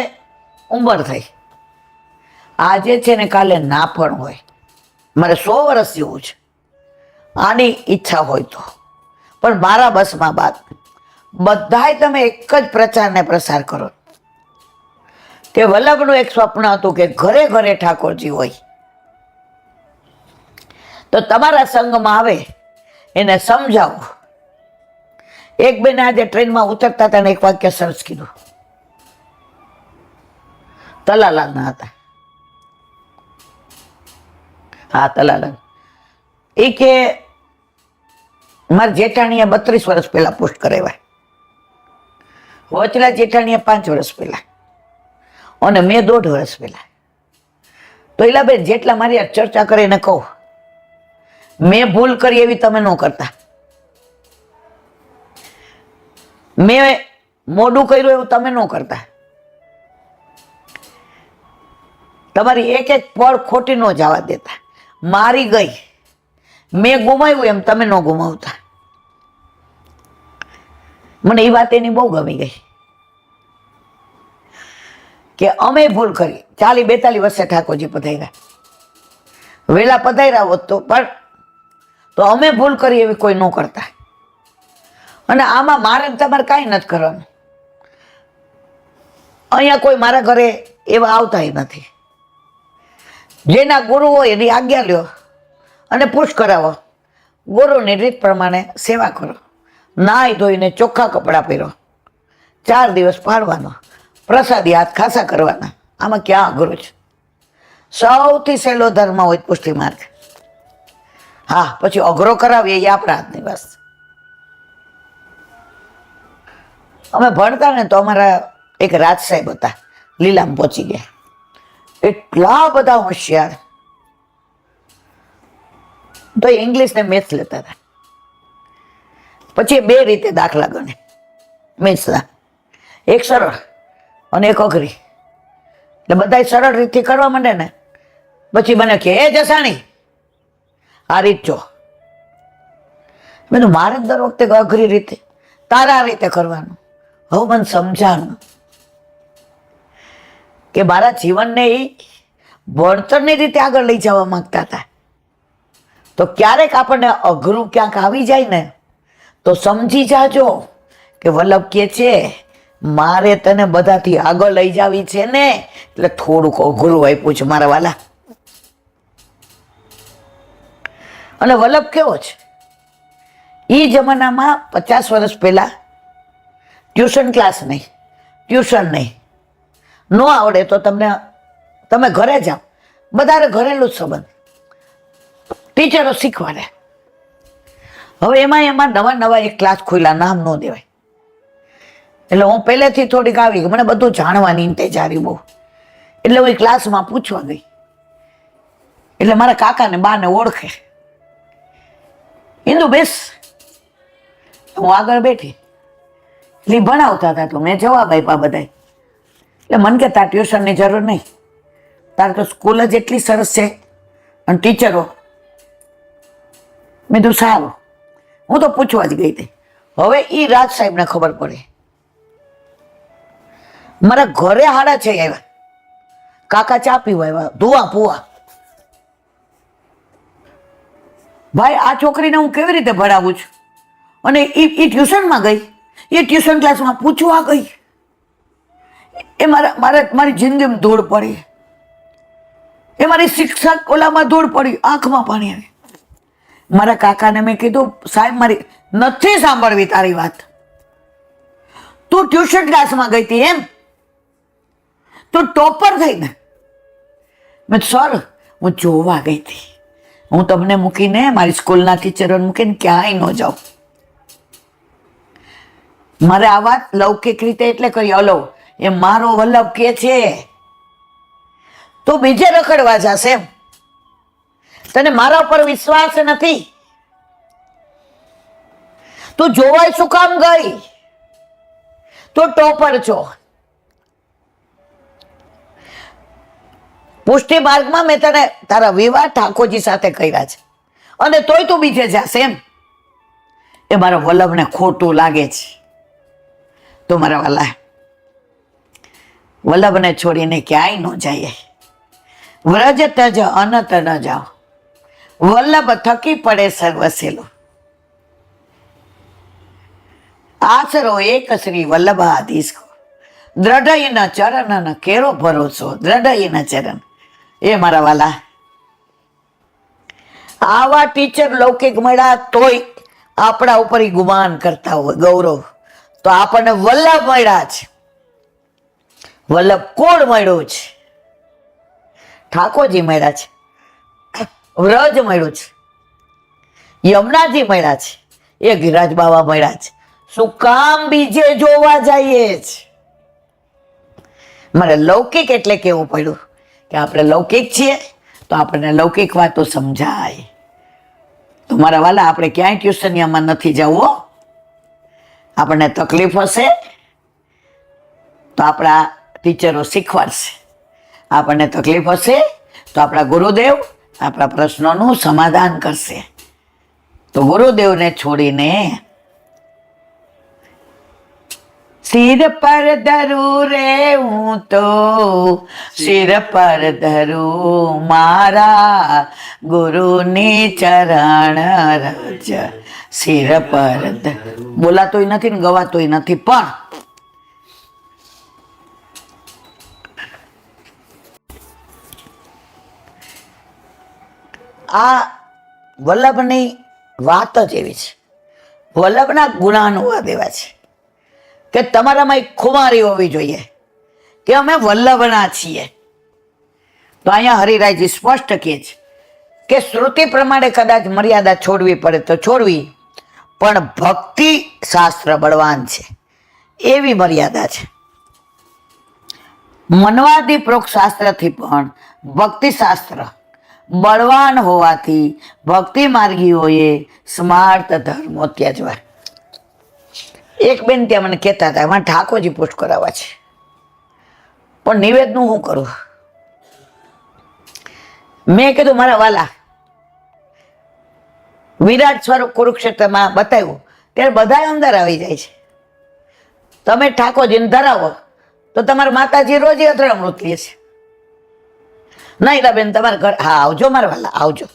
ઉંમર થઈ, આજે છે ને કાલે ના પણ હોય. મારે 100 વર્ષ જેવું છે. આની ઈચ્છા હોય તો, પણ મારા બસમાં બાદ બધાય તમે એક જ પ્રચાર ને પ્રસાર કરો કે વલ્લભનું એક સ્વપ્ન હતું કે ઘરે ઘરે ઠાકોરજી હોય. તો તમારા સંઘમાં આવે એને સમજાવો. એક બેન આજે ટ્રેનમાં ઉતરતા હતા ને એક વાક્ય સરસ કીધું. તલાલાલના હતા. હા, તલાલાલ. એ કે મારા જેઠાણીએ 32 વર્ષ પહેલા પોસ્ટ કરાવ્યા, વચલા જેઠાણીએ 5 વર્ષ પહેલા, અને મેં 1.5 વર્ષ પહેલા. તો ઈલાબેન જેટલા મારી યાર ચર્ચા કરીને કહું, મેં ભૂલ કરી એવી તમે ન કરતા, મેં મોડું કર્યું એવું તમે ન કરતા. તમારી એક એક પળ ખોટી ન જવા દેતા. મારી ગઈ, મેં ગુમાવ્યું એમ તમે ન ગુમાવતા. મને એ વાત એની બહુ ગમી ગઈ કે અમે ભૂલ કરી. 40-42 વર્ષે ઠાકોરજી પધાર્યા, વેલા પધાર્યા હોત તો, પણ તો અમે ભૂલ કરી એવી કોઈ ન કરતા. અને આમાં મારે તમારે કાંઈ નથી કરવાનું. અહીંયા કોઈ મારા ઘરે એવા આવતાય નથી. જેના ગુરુ હોય એની આજ્ઞા લ્યો અને પુશ કરાવો. ગુરુની રીત પ્રમાણે સેવા કરો. નાહી ધોઈને ચોખ્ખા કપડાં પહેરો, 4 દિવસ પાડવાનો, પ્રસાદી હાથ ખાસા કરવાના. આમાં ક્યાં અઘરું છે? સૌથી સહેલો ધર્મ હોય પુષ્ટિ માર્ગ. હા, પછી અઘરો કરાવીએ એ આપણા હાથની વાત. અમે ભણતા ને તો અમારા એક રાજ સાહેબ હતા, લીલામ પહોંચી ગયા. એટલા બધા હોશિયાર, તો ઇંગ્લિશ ને મેથ્સ લેતા હતા. પછી 2 રીતે દાખલા ગણે મેથ્સના, એક સરળ અને એક અઘરી. એટલે બધા સરળ રીતથી કરવા માંડે ને, પછી મને કે એ જસાણી આ રીત જો. મેં તો મારે દર વખતે અઘરી રીતે, તારા રીતે કરવાનું. હવે મને સમજાણું કે મારા જીવનને એ ભણતરની રીતે આગળ લઈ જવા માંગતા હતા. તો ક્યારેક આપણને અઘરું ક્યાંક આવી જાય ને તો સમજી જાજો કે વલ્લભ કે છે મારે તને બધાથી આગળ લઈ જાવી છે ને, એટલે થોડુંક અઘરું આપ્યું છે મારા વાલા. અને વલ્લભ કેવો છે, એ જમાનામાં 50 વર્ષ પહેલા ટ્યુશન ક્લાસ નહીં, ટ્યુશન નહીં, ન આવડે તો તમે ઘરે જાઓ, બધાને ઘરેલું જ સંબંધ, ટીચરો શીખવાડે. હવે એમાં નવા એક ક્લાસ ખોલ્યા, નામ ન દેવાય. એટલે હું પહેલેથી થોડીક આવી, મને બધું જાણવાની ઇંતેજારી બહુ. એટલે હું એ ક્લાસમાં પૂછવા ગઈ. એટલે મારા કાકાને બાને ઓળખે. ઇન્દુ બેસ. હું આગળ બેઠી. એટલે ભણાવતા હતા તો મેં જવાબ આપ્યા બધા. એટલે મને કે તાર ટ્યુશનની જરૂર નહીં, તાર તો સ્કૂલ જ એટલી સરસ છે અને ટીચરો. મેં તો સારું. હું તો પૂછવા જ ગઈ હતી. હવે એ રાજ સાહેબને ખબર પડે મારા ઘરે હાડા છે આવ્યા, કાકા ચા પીવા આવ્યા, ધુઆ પુઆ. ભાઈ આ છોકરીને હું કેવી રીતે ભણાવું છું? અને એ ટ્યુશનમાં ગઈ, એ ટ્યુશન ક્લાસમાં પૂછવા ગઈ. એ મારી જિંદગીમાં ધૂળ પડી, એ મારી શિક્ષક ઓલામાં ધૂળ પડી, આંખમાં પાણી આવે. મારા કાકાને મેં કીધું, સાહેબ મારી નથી સાંભળવી તારી વાત. તું ટ્યુશન ક્લાસમાં ગઈ હતી એમ? તું ટોપર થઈ ને? મેં સર હું જોવા ગઈ હતી, હું તમને મૂકીને મારી સ્કૂલના ટીચરોને મૂકીને ક્યાંય ન જાઉં. મારે આ વાત લૌકિક રીતે એટલે કરી, હલો એ મારો વલ્લભ કે છે તો બીજે રખડવા જશે એમ? તને મારા ઉપર વિશ્વાસ નથી? તું જોવાય શું કામ ગઈ? તું ટોપર છો. પુષ્ટિ માર્ગમાં મેં તને તારા વિવાહ ઠાકોરજી સાથે કર્યા છે અને તોય તું બીજે જશે એમ? એ મારા વલ્લભને ખોટું લાગે છે. તો મારા વાલા વલ્લભને છોડીને ક્યાંય ન જાય. વ્રજ તજ અનત ન જાઓ, વલ્લભ થકી પડે સર્વસેલો. આસરો એક શ્રી વલ્લભાધીશ, દ્રઢ ન ચરણ ન કેરો ભરોસો, દ્રઢ ન ચરણ. એ મારા વાલા આવા ટીચર લૌકિક મળ્યા તોય આપણા ઉપર ગુમાન કરતા હોય ગૌરવ, તો આપણને વલ્લભ મળ્યા છે. વલ્લભ કોણ મળ્યો છે? ઠાકોરજી મળ્યા છે, વ્રજ મળ્યું છે, યમુનાજી મળ્યા છે, એ ગિરાજ બાવા મળ્યા છે. શું કામ બીજે જોવા જઈએ છે? મારે લૌકિક એટલે કેવું પડ્યું કે આપણે લૌકિક છીએ તો આપણને લૌકિક વાતો સમજાય. તો મારા વાલા આપણે ક્યાંય ટ્યુશનિયામાં નથી જવું. આપણને તકલીફ હશે તો આપણા ટીચરો શીખવાડશે, આપણને તકલીફ હશે તો આપણા ગુરુદેવ આપણા પ્રશ્નોનું સમાધાન કરશે. તો ગુરુદેવને છોડીને સિર પર ધરું રે હું તો, સિર પર ધરું મારા ગુરુની ચરણ રજ. સિર પર બોલાતોય નથી ને ગવાતોય નથી, પણ આ વલ્લભની વાત જ એવી છે, વલ્લભના ગુણાનુવાદ એવા છે કે તમારામાં એક ખુમારી હોવી જોઈએ કે અમે વલ્લભના છીએ. તો અહીંયા હરિરાયજી સ્પષ્ટ કહે છે કે શ્રુતિ પ્રમાણે કદાચ મર્યાદા છોડવી પડે તો છોડવી, પણ ભક્તિ શાસ્ત્ર બળવાન છે એવી મર્યાદા છે. મનવાદી પ્રોક્ત શાસ્ત્રથી પણ ભક્તિ શાસ્ત્ર બળવાન હોવાથી ભક્તિ માર્ગીઓએ સ્માર્ત ધર્મો ત્યજવા. એક બેન ત્યાં મને કહેતા હતા એમાં ઠાકોરજી પોસ્ટ કરાવવા છે, પણ નિવેદનું હું કરું? મેં કીધું મારા વાલા વિરાટ સ્વરૂપ કુરુક્ષેત્રમાં બતાવ્યું ત્યારે બધા અંદર આવી જાય છે. તમે ઠાકોરજીને ધરાવો તો તમારા માતાજી રોજ અથડામૃત લે છે. નહીં બેન તમારા ઘર, હા આવજો મારા વાલા આવજો.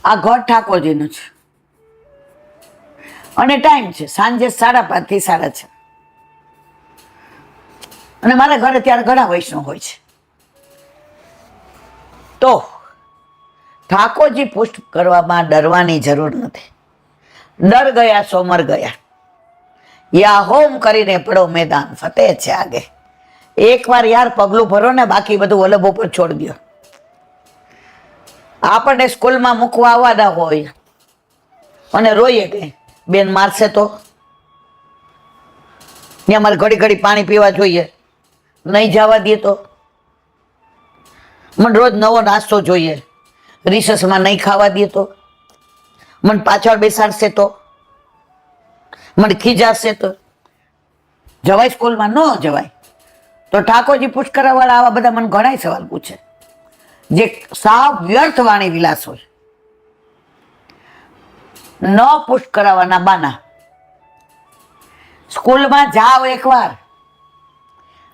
આ ઘર ઠાકોરજીનું છે અને ટાઈમ છે સાંજે 5:30 થી 6:30, અને મારા ઘરે ત્યારે ઘણા વૈષ્ણવ હોય છે. તો ઠાકોરજી પુષ્ટ કરવામાં ડરવાની જરૂર નથી. ડર ગયા સોમર ગયા, યા હોમ કરીને પડો મેદાન ફતેહ છે આગે. એકવાર યાર પગલું ભરો ને, બાકી બધું વલ્લભ ઉપર છોડી દો. આપણને સ્કૂલમાં મૂકવા આવવાના હોય અને રોઈએ કે બેન મારશે તો, ને અમારે ઘડી ઘડી પાણી પીવા જોઈએ, નહીં જવા દે તો મને રોજ નવો નાસ્તો જોઈએ, રિસેસમાં નહીં ખાવા દે તો, મને પાછળ બેસાડશે તો, મને ખીજાશે તો, જવાય સ્કૂલમાં? ન જવાય. તો ઠાકોરજી પુષ્કરાવાળા આવા બધા મને ઘણા સવાલ પૂછે, જે સાવ વ્યર્થ વાણી વિલાસ હોય, ન પુષ્ટ કરાવવાના બાના. સ્કૂલમાં જાઓ એકવાર,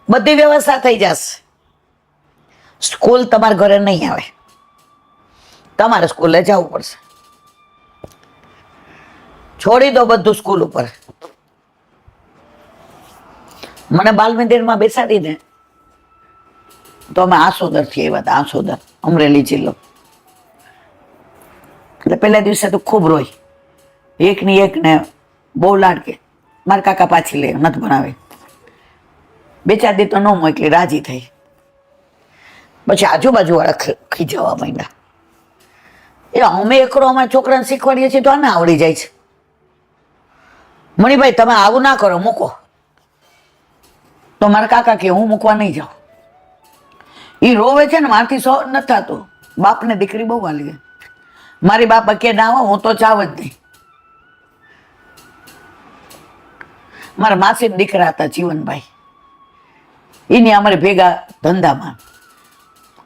બધી વ્યવસ્થા થઈ જશે. સ્કૂલ તમારા ઘરે નહીં આવે, તમારે સ્કૂલે જવું પડશે. છોડી દો બધું સ્કૂલ ઉપર. મને બાલ મંદિરમાં બેસાડીને તો અમે આસોદરથી આવ્યા હતા, આસોદર, અમરેલી જિલ્લો. એટલે પહેલા દિવસે તો ખૂબ રોઈ, એકની એકને બહુ લાડકે. મારા કાકા પાછી લે, નથી ભણાવે. 2-4 દી તો ન મોકલી, રાજી થઈ. પછી આજુબાજુ વાળા ખીજાવા માંડ્યા, એ અમે એકડો અમારા છોકરાને શીખવાડીએ છીએ તો આને આવડી જાય છે. મણિભાઈ તમે આવું ના કરો, મૂકો. તો મારા કાકા કે હું મૂકવા નહીં જાઉં. એ રોવે છે ને, મારથી સહન નથી થતું. બાપને દીકરી બહુ વાલી. મારી બાપા કે ના આવો, હું તો ચાવ જ નહીં. મારા માસીના દીકરા હતા જીવનભાઈ, એની અમારે ભેગા ધંધામાં.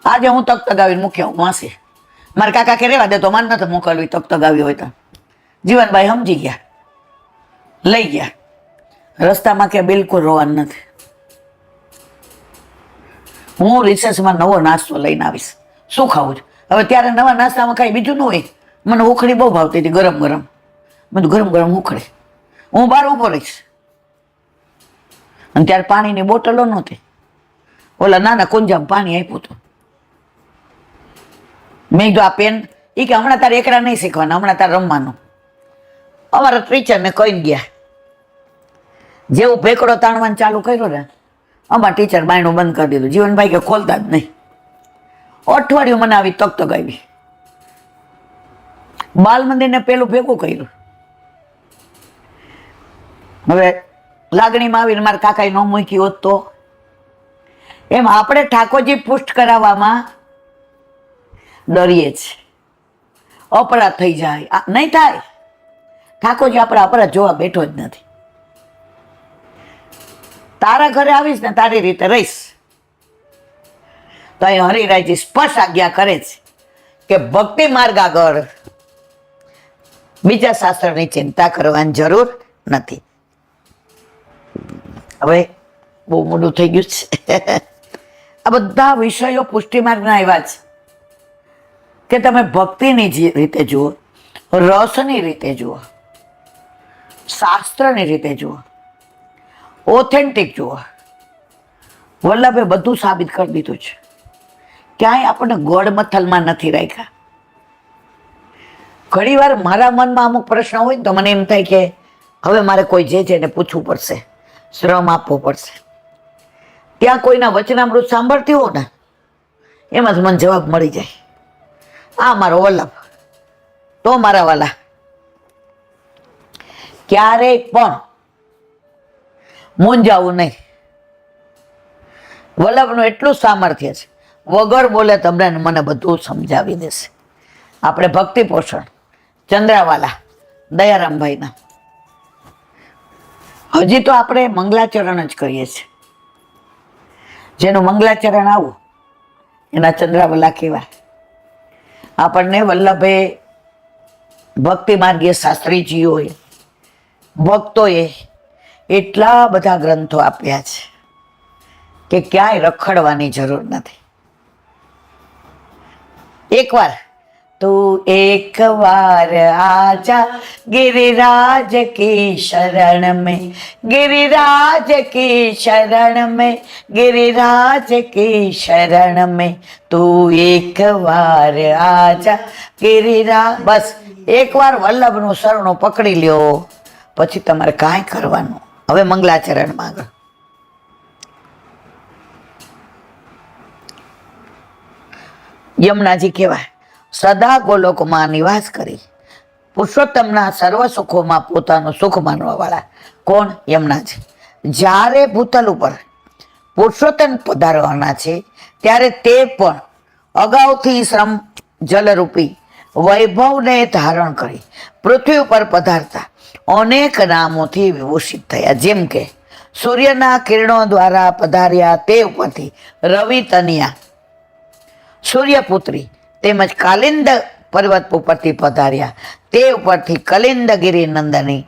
આજે હું તગતગાવીને મૂક્યા હું માસી. મારા કાકા કે રેવા દે, તો મારે નથી મોકલવી તગતગાવી હોય તો. જીવનભાઈ સમજી ગયા, લઈ ગયા. રસ્તામાં કે બિલકુલ રોવાનું નથી. હું રિસેસમાં નવો નાસ્તો લઈને આવીશ. શું ખાવું છે હવે? ત્યારે નવા નાસ્તામાં કાંઈ બીજું ન હોય. મને ઉખડી બહુ ભાવતી હતી, ગરમ ગરમ. બધું ગરમ ગરમ ઉખડી. હું બહાર ઊભો રહીશ. અને ત્યારે પાણીની બોટલો નહોતી. ઓલા નાના કુંજામાં પાણી આપ્યું હતું. મેં કીધું આ પેન, એ કે હમણાં તારે એકડા નહીં શીખવાના, હમણાં તારે રમવાનું. અમારા ટીચરને કહીને ગયા. જેવું ભેકડો તાણવાનું ચાલુ કર્યો ને, અમારા ટીચર બાયણું બંધ કરી દીધું. જીવનભાઈ કે ખોલતા જ નહીં. અઠવાડિયું મને આવી તગતગાવી. બાલ મંદિરને પેલું ભેગું કર્યું. હવે લાગણીમાં આવીને મારા કાકાએ ન મૂકી હોત તો. એમ આપણે ઠાકોરજી પુષ્ટ કરાવવામાં ડરીએ છીએ. અપરાધ થઈ જાય, નહીં થાય. ઠાકોરજી આપણા અપરાધ જોવા બેઠો જ નથી. તારા ઘરે આવીશ ને તારી રીતે રહીશ. તો અહીં હરિરાયજી સ્પષ્ટ આજ્ઞા કરે છે કે ભક્તિ માર્ગ આગળ બીજા શાસ્ત્રની ચિંતા કરવાની જરૂર નથી. હવે બહુ મોડું થઈ ગયું છે. આ બધા વિષયો પુષ્ટિ માર્ગના એવા છે કે તમે ભક્તિની રીતે જુઓ, રસની રીતે જુઓ, શાસ્ત્રની રીતે જુઓ, ઓથેન્ટિક જુઓ. વલ્લભે બધું સાબિત કરી દીધું છે. ક્યાંય આપણને ગોળ મથલમાં નથી રાખ્યા. ઘણી વાર મારા મનમાં અમુક પ્રશ્ન હોય તો મને એમ થાય કે હવે મારે કોઈ જે છે એને પૂછવું પડશે, શ્રમ આપવો પડશે. ત્યાં કોઈના વચનામૃત સાંભળતી હો ને, એમાં જ મને જવાબ મળી જાય. આ મારો વલ્લભ. તો મારા વાલા, ક્યારેય પણ મૂંઝાવું નહીં. વલ્લભનું એટલું સામર્થ્ય છે, વગર બોલે તમને મને બધું સમજાવી દેશે. આપણે ભક્તિ પોષણ ચંદ્રાવાલા દયારામભાઈના, હજી તો આપણે મંગલાચરણ જ કરીએ છીએ. જેનું મંગલાચરણ આવું એના ચંદ્રાવાલા કહેવાય. આપણને વલ્લભે ભક્તિ માર્ગીય શાસ્ત્રીજીઓએ, ભક્તોએ એટલા બધા ગ્રંથો આપ્યા છે કે ક્યાંય રખડવાની જરૂર નથી. એકવાર તું એક વાર આજા गिरिराज की शरण में, गिरिराज की शरण में, गिरिराज की शरण में, તું એક વાર આજા गिरिराज. બસ એકવાર વલ્લભનું શરણું પકડી લ્યો, પછી તમારે કાંઈ કરવાનું. હવે મંગલાચરણમાં આગળ યમુનાજી કહેવાય. સદા ગોલોકમાં નિવાસ કરી પુરુષોત્તમના સર્વ સુખોમાં પોતાનું સુખ માનવા વાળા. કોણ? યમુનાજી. જ્યારે ભૂતલ ઉપર પુરુષોત્તમ પધારવાના છે ત્યારે તે પણ અગાઉથી શ્રમ જલરૂપી વૈભવને ધારણ કરી પૃથ્વી ઉપર પધારતા અનેક નામોથી વિભૂષિત થયા. જેમ કે સૂર્યના કિરણો દ્વારા પધાર્યા તે ઉપરથી રવિ તનિયા, સૂર્યપુત્રી, તેમજ કાલિંદ પર્વત ઉપરથી પધાર્યા તે ઉપરથી કલિંદગીરી નંદની,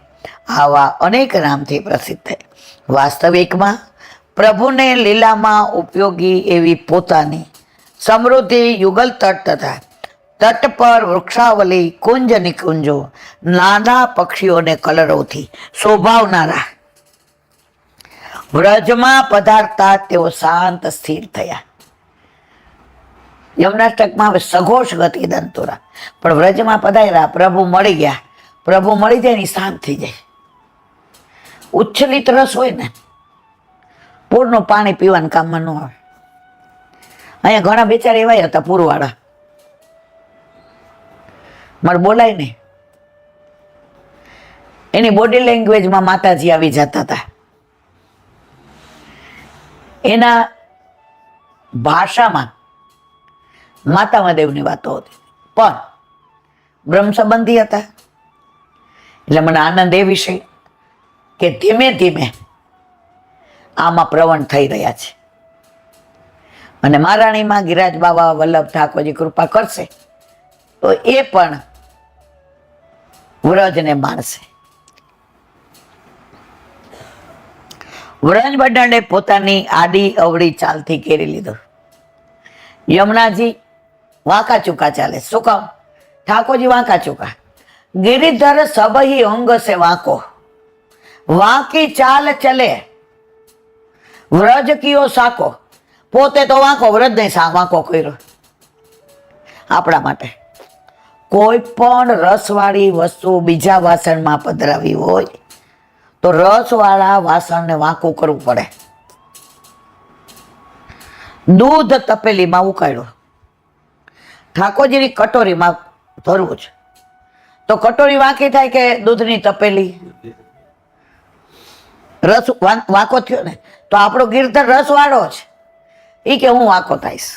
આવા અનેક નામથી પ્રસિદ્ધ થયા. વાસ્તવિકમાં પ્રભુને લીલામાં ઉપયોગી એવી પોતાની સમૃદ્ધિ યુગલ તટ તથા તટ પર વૃક્ષાવલી, કુંજ નિકુંજો, નાના પક્ષીઓને કલરોથી શોભાવનારા વ્રજમાં પધારતા તેઓ શાંત સ્થિર થયા. યમનાષ્ટકમાં હવે સઘોષ ગતિ દંતુરા, પણ વ્રજમાં પધાર્યા, પ્રભુ મળી ગયા. પ્રભુ મળી જાય ને શાંત થઈ જાય. ઉચ્છલિત રસ હોય ને, પૂરનું પાણી પીવાનું કામમાં ન આવે. અહીંયા ઘણા બેચારા એવા હતા પૂરવાળા, મારે બોલાય નહીં, એની બોડી લેંગ્વેજમાં માતાજી આવી જતા હતા, એના ભાષામાં માતા મહાદેવની વાતો હતી, પણ બ્રહ્મ સંબંધી હતા. એટલે મને આનંદ એ વિશે કે ધીમે ધીમે આમાં પ્રવણ થઈ રહ્યા છે. અને મહારાણીમાં ગિરાજ બાબા વલ્લભ ઠાકોરજી કૃપા કરશે તો એ પણ વ્રજને માણશે. વ્રજ મંડળે પોતાની આડી અવળી ચાલથી કેરી લીધો. યમુનાજી વાંકા ચૂકા ચાલે. શું કહું? ઠાકોરજી વાંકા ચૂકા. गिरिधर सब ही अंग से वाको, वाकी चाल चले व्रज कियो साको. पोते तो वाको, व्रज ने वाको कर्यो. आपणा माटे कोई पण रसवाળી वस्तु बीजा वासणमां पधरावी होय तो रसवाળા વાસણને વાંકું કરવું પડે. दूध तपेलीमां ઉકાળ્યો, ઠાકોરજીની કટોરીમાં ધરવું છે તો કટોરી વાંકી થાય કે દૂધની તપેલી? રસ વાંકો થયો ને તો આપણો ગિરધર રસ વાળો છે, એ કે હું વાંકો થઈશ,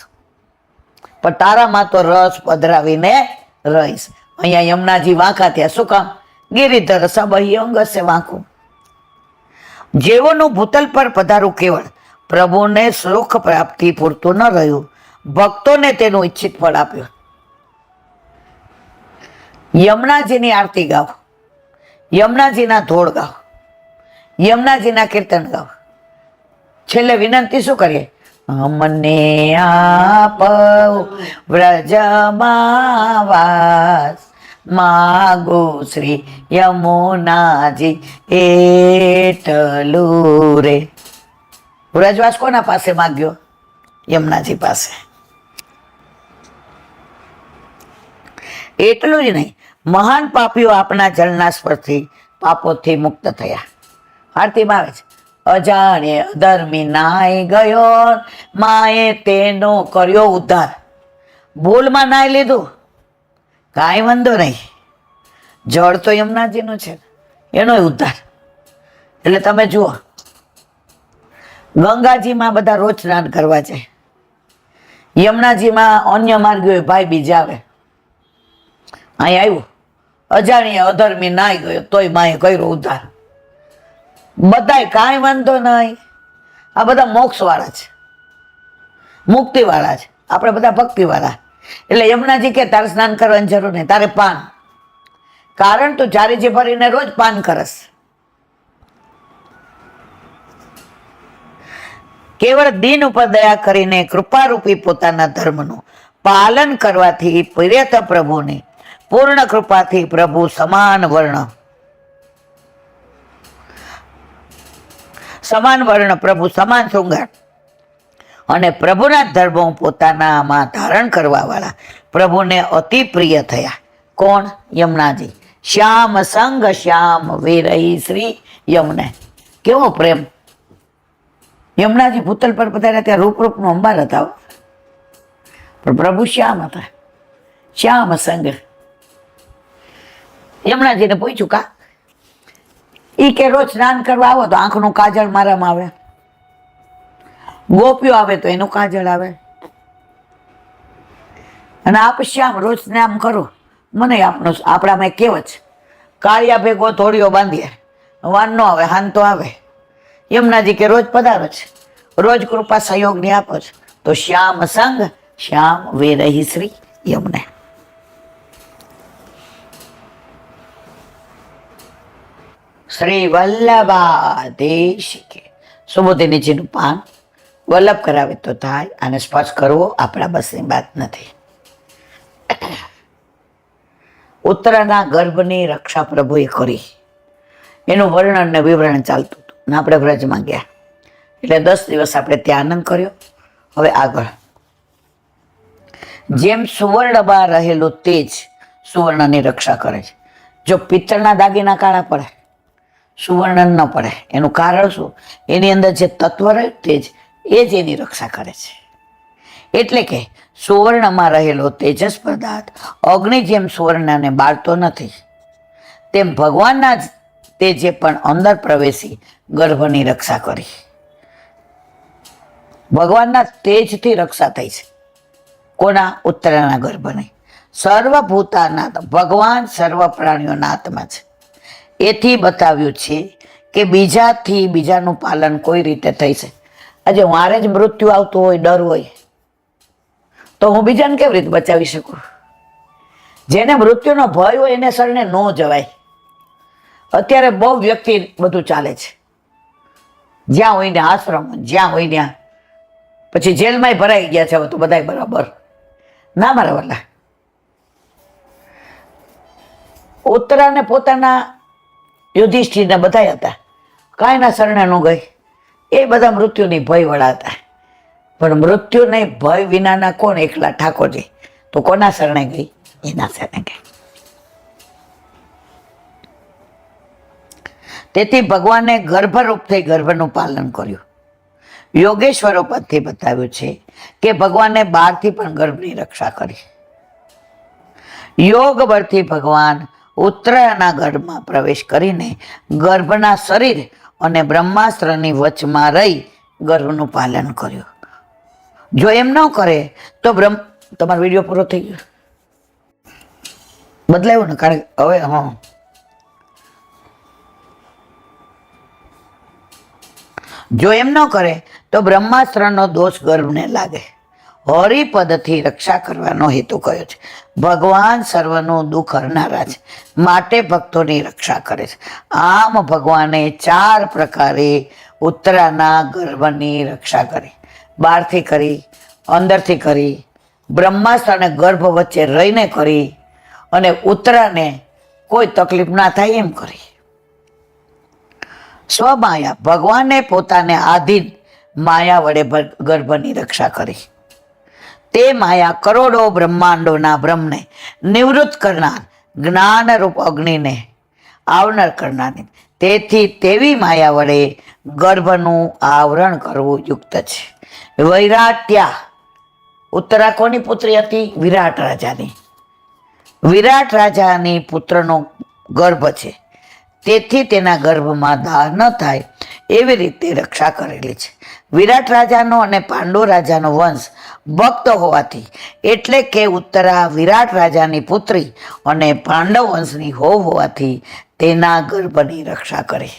પણ તારામાં તો રસ પધરાવીને રહીશ. અહીંયા યમુનાજી વાંકા થયા. શું કામ? ગિરિધર સબહી અંગ સે વાંકું. જેઓનું ભૂતલ પર પધારું કેવળ પ્રભુને સુખ પ્રાપ્તિ પૂરતું ન રહ્યું, ભક્તોને તેનું ઈચ્છિત ફળ આપ્યું. યમુનાજીની આરતી ગાઓ, યમુનાજીના ધોળ ગાઓ, યમુનાજીના કીર્તન ગાઓ. છેલ્લે વિનંતી શું કરીએ? અમને આપ વ્રજમાં વાસ, માગો શ્રી યમુનાજી એટલું રે. વ્રજવાસ કોના પાસે માગ્યો? યમુનાજી પાસે. એટલું જ નહીં, મહાન પાપીઓ આપના જળના સ્પર્શથી પાપોથી મુક્ત થયા. આરતીમાં આવે છે, અજાણે અધર્મી નાઈ ગયો, માએ તેનો કર્યો ઉદ્ધાર. ભૂલમાં નાઈ લીધું, કાંઈ વાંધો નહીં, જળ તો યમુનાજીનું છે, એનો ઉદ્ધાર. એટલે તમે જુઓ, ગંગાજીમાં બધા રોજ સ્નાન કરવા જાય, યમુનાજીમાં અન્ય માર્ગીઓ ભાઈ બીજા આવે. અહીં આવ્યું, અજાણ્યા અધર્મી નાઈ ગયો તોય માએ કર્યો ઉદ્ધાર. બધાય કાંઈ વાંધો નહીં, આ બધા મોક્ષ વાળા છે, મુક્તિ વાળા છે, આપણે બધા ભક્તિ વાળા. એટલે યમુનાજી કે તારે સ્નાન કરવાની જરૂર નહીં, તારે પાન, કારણ તું ચારીજી ભરીને રોજ પાન કરસ. કેવળ દિન ઉપર દયા કરીને કૃપારૂપી પોતાના ધર્મનું પાલન કરવાથી પ્રિયત પ્રભુની પૂર્ણ કૃપાથી પ્રભુ સમાન વર્ણ પ્રભુ સમાન શૃંગાર અને પ્રભુના ધર્મો પોતાનામાં ધારણ કરવા વાળા પ્રભુને અતિ પ્રિય થયા. કોણ? યમુનાજી. શ્યામ સંગ શ્યામ વેરહી શ્રી યમુને. કેવો પ્રેમ! યમુનાજી ભૂતલ પર પધાર્યા ત્યાં રૂપનો અંબાર હતા, પણ પ્રભુ શ્યામ હતા. શ્યામ સંગ. યમુનાજીને પૂછ્યું, કા ઈ કે રોજ સ્નાન કરવા આવો તો આંખનું કાજળ મારામાં આવે, ગોપીઓ આવે તો એનું કાજળ આવે, અને આપ શ્યામ રોજને આમ કરો, મને આપનો આપણામાં કહેવત છે, કાળિયા ભેગો ધોળિયો બાંધીએ, વાન નો આવે હાન તો આવે. યમુનાજી કે રોજ પધારો છે, રોજ કૃપા સહયોગની આપો છો, તો શ્યામ સંગ શ્યામ વેરહી શ્રી યમુના. શ્રી વલ્લભાદેશ કે સુબોધિનીજીનું પાન વલ્લભ કરાવે તો થાય, અને સ્પર્શ કરવો આપણા બસની વાત નથી. ઉત્તરાના ગર્ભની રક્ષા પ્રભુએ કરી, એનું વર્ણન ને વિવરણ ચાલતું હતું ને આપણે વ્રજમાં ગયા એટલે 10 દિવસ આપણે ત્યાં આનંદ કર્યો. હવે આગળ, જેમ સુવર્ણમાં રહેલું તેજ સુવર્ણની રક્ષા કરે છે. જો પિત્તળના દાગીના કાળા પડે, સુવર્ણ ન પડે, એનું કારણ શું? એની અંદર જે તત્વ રહ્યું તેજ, એ જ એની રક્ષા કરે છે. એટલે કે સુવર્ણમાં રહેલો તેજસ પદાર્થ અગ્નિ જેમ સુવર્ણને બાળતો નથી, તેમ ભગવાનના તેજે પણ અંદર પ્રવેશી ગર્ભની રક્ષા કરી. ભગવાનના તેજથી રક્ષા થઈ છે. કોના? ઉત્તરાના ગર્ભની. સર્વભૂતાનાથ, ભગવાન સર્વ પ્રાણીઓના આત્મા છે. એથી બતાવ્યું છે કે બીજાથી બીજાનું પાલન કોઈ રીતે થઈ છે. આજે મારે જ મૃત્યુ આવતું હોય, ડર હોય, તો હું બીજાને કેવી રીતે બચાવી શકું? જેને મૃત્યુનો ભય હોય એને શરણે ન જવાય. અત્યારે બહુ વ્યક્તિ બધું ચાલે છે, જ્યાં હોય ને આશ્રમ, જ્યાં હોય ત્યાં, પછી જેલમાંય ભરાઈ ગયા છે હવે તો બધાય બરાબર. ના મારા વાલા, ઉત્તરાને પોતાના યુધિષ્ઠિરને બધા હતા, કાંઈના શરણે ન ગઈ. એ બધા મૃત્યુની ભય વળા હતા, પણ મૃત્યુને ભય વિનાના કોણ? એકલા ઠાકોરજી. તો કોના શરણે ગઈ? એના શરણે ગઈ. તેથી ભગવાને ગર્ભરૂપ થઈ ગર્ભનું પાલન કર્યું. યોગેશ્વરો પરથી બતાવ્યું છે કે ભગવાને બહારથી પણ ગર્ભની રક્ષા કરી. યોગ બળથી ભગવાન ઉત્તરાયણના ગર્ભમાં પ્રવેશ કરીને ગર્ભના શરીર અને બ્રહ્માસ્ત્રની વચમાં રહી ગર્ભનું પાલન કર્યું. જો એમ ન કરે તો તમારો વિડીયો પૂરો થઈ ગયો, બદલાયું ને? કારણ કે હવે જો એમ ન કરે તો બ્રહ્માસ્ત્રનો દોષ ગર્ભને લાગે. હરિપદથી રક્ષા કરવાનો હેતુ કયો છે? ભગવાન સર્વનું દુઃખ હરનારા છે, માટે ભક્તોની રક્ષા કરે છે. આમ ભગવાને 4 પ્રકારે ઉત્તરાના ગર્ભની રક્ષા કરી. બહારથી કરી, અંદરથી કરી, બ્રહ્માસ્ત્ર અને ગર્ભ વચ્ચે રહીને કરી, અને ઉત્તરાને કોઈ તકલીફ ના થાય એમ કરી. સ્વમાયા, ભગવાને પોતાને આધીન માયા વડે ગર્ભની રક્ષા કરી. તે માયા કરોડો બ્રહ્માંડોના બ્રહ્મને નિવૃત્ત કરનાર, જ્ઞાનરૂપ અગ્નિને આવરણ કરનારની. તેથી તેવી માયા વડે ગર્ભનું આવરણ કરવું યુક્ત છે. વૈરાટ્યા, ઉત્તરા કોની પુત્રી હતી? વિરાટ રાજાની. વિરાટ રાજાની પુત્રનો ગર્ભ છે, તેથી તેના ગર્ભમાં દાહ ન થાય એવી રીતે રક્ષા કરેલી છે. વિરાટ રાજાનો અને પાંડુ રાજાનો વંશ ભક્ત હોવાથી, એટલે કે ઉત્તરા વિરાટ રાજાની પુત્રી અને પાંડવ વંશની હોવાથી તેના ગર્ભની રક્ષા કરી.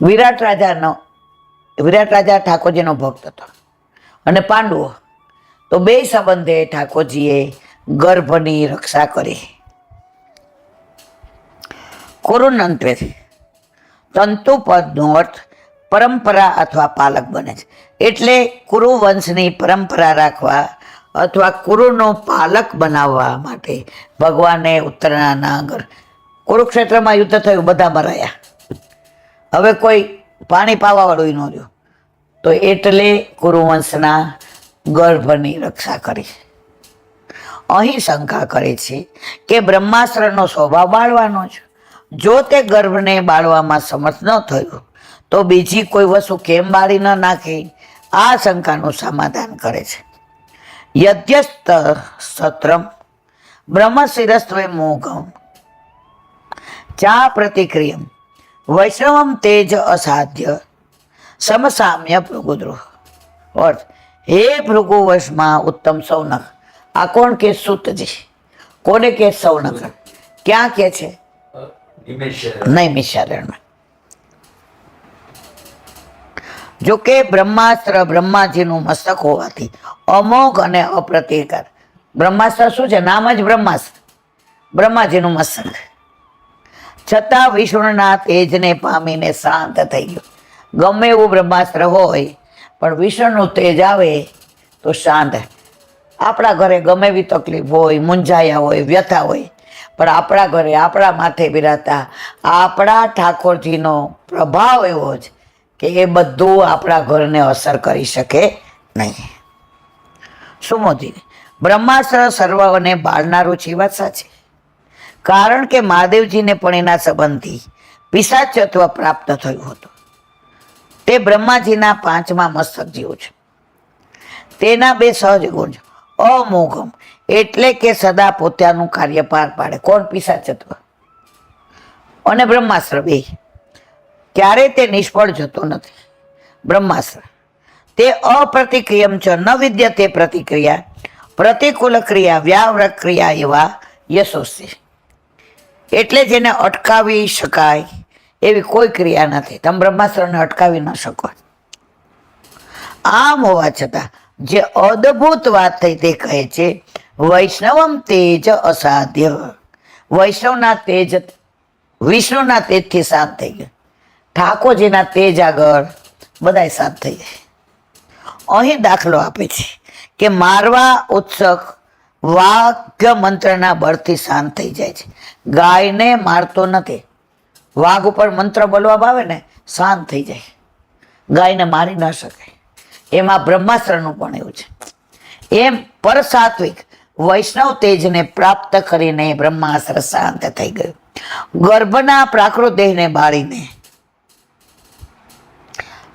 વિરાટ રાજા ઠાકોરજીનો ભક્ત હતો, અને પાંડવો, તો બે સંબંધે ઠાકોરજીએ ગર્ભની રક્ષા કરી. કુરુનંત્રે, તંતુ પદનો અર્થ પરંપરા અથવા પાલક બને છે. એટલે કુરુ વંશની પરંપરા રાખવા અથવા કુરુનો પાલક બનાવવા માટે ભગવાને ઉત્તરાના કુરુક્ષેત્રમાં યુદ્ધ થયું, બધા મરાયા. હવે કોઈ પાણી પાવાવાળું ન રહ્યું, તો એટલે કુરુવંશના ગર્ભની રક્ષા કરી. અહીં શંકા કરે છે કે બ્રહ્માસ્ત્રનો સ્વભાવ બાળવાનો છે. જો તે ગર્ભને બાળવામાં સમર્થ ન થયું તો બીજી કોઈ વસ્તુ કેમ બાળી ન નાખી? આ શંકાનું સમાધાન કરે છે. યદ્યસ્ત સત્રમ બ્રહ્મશિરસ્ત્વે મોઘમ ચા પ્રતિક્રિયમ વૈષ્ણવમ તેજ અસાધ્ય સમસામ્ય પ્રગુદ્રો. અર્થ, હે ભૃગુવંશમાં ઉત્તમ સૌનક. આ કોણ કે? સૂતજી. કોને કે? સૌનક. ક્યાં કે છે? નૈમિષારણ્યમાં. જો કે બ્રહ્માસ્ત્ર બ્રહ્માજીનું મસ્તક હોવાથી અમોઘ અને અપ્રતિકાર. બ્રહ્માસ્ત્ર શું છે? નામ જ બ્રહ્માસ્ત્ર, બ્રહ્માજીનું મસ્તક. છતાં વિષ્ણુના તેજને પામીને શાંત થઈ ગયો. ગમે એવું બ્રહ્માસ્ત્ર હોય પણ વિષ્ણુનું તેજ આવે તો શાંત. આપણા ઘરે ગમે એવી તકલીફ હોય, મૂંઝાયા હોય, વ્યથા હોય, પણ આપણા ઘરે આપણા માથે બિરાજતા આપણા ઠાકોરજીનો પ્રભાવ એવો છે કે એ બધું આપણા ઘરને અસર કરી શકે નહીં. શું મોદી? બ્રહ્માસ્ત્ર સર્વને બાળનારું છે, વાત સાચી. કારણ કે મહાદેવજીને પણ એના સંબંધથી પિશાચત્વ પ્રાપ્ત થયું હતું. તે બ્રહ્માજીના પાંચમા મસ્તક જેવું છે. તેના બે સહજ ગુણ છે. અમોઘમ એટલે કે સદા પોતાનું કાર્ય પાર પાડે. કોણ? પિશાચત્વ. અને બ્રહ્માસ્ત્ર બે ક્યારે તે નિષ્ફળ જતો નથી. બ્રહ્માસ્ત્ર તે અપ્રતિક્રિયમ છે, ન વિદ્યતે પ્રતિક્રિયા, પ્રતિકૂળ ક્રિયા, વ્યાવૃત ક્રિયા એવા યશોસ્તી. એટલે જેને અટકાવી શકાય એવી કોઈ ક્રિયા નથી. તમે બ્રહ્માસ્ત્રને અટકાવી ન શકો. આમ હોવા છતાં જે અદ્ભુત વાત થઈ તે કહે છે, વૈષ્ણવમ તેજ અસાધ્ય. વૈષ્ણવના તેજ વિષ્ણુના તેજથી શાંત થઈ ગયા. ઠાકોરજીના તેજ આગળ બધાય શાંત થઈ જાય. અહીં દાખલો આપે છે કે મારવા ઉત્સક વાઘ મંત્રના બળથી શાંત થઈ જાય છે. ગાયને મારતો નથી. વાઘ ઉપર મંત્ર બોલવામાં આવે ને, શાંત થઈ જાય. ગાયને મારી ન શકે. એમાં બ્રહ્માસ્ત્રનું પણ એવું છે. એમ પરસાત્વિક વૈષ્ણવ તેજને પ્રાપ્ત કરીને બ્રહ્માસ્ત્ર શાંત થઈ ગયું. ગર્ભના પ્રાકૃત દેહને બાળીને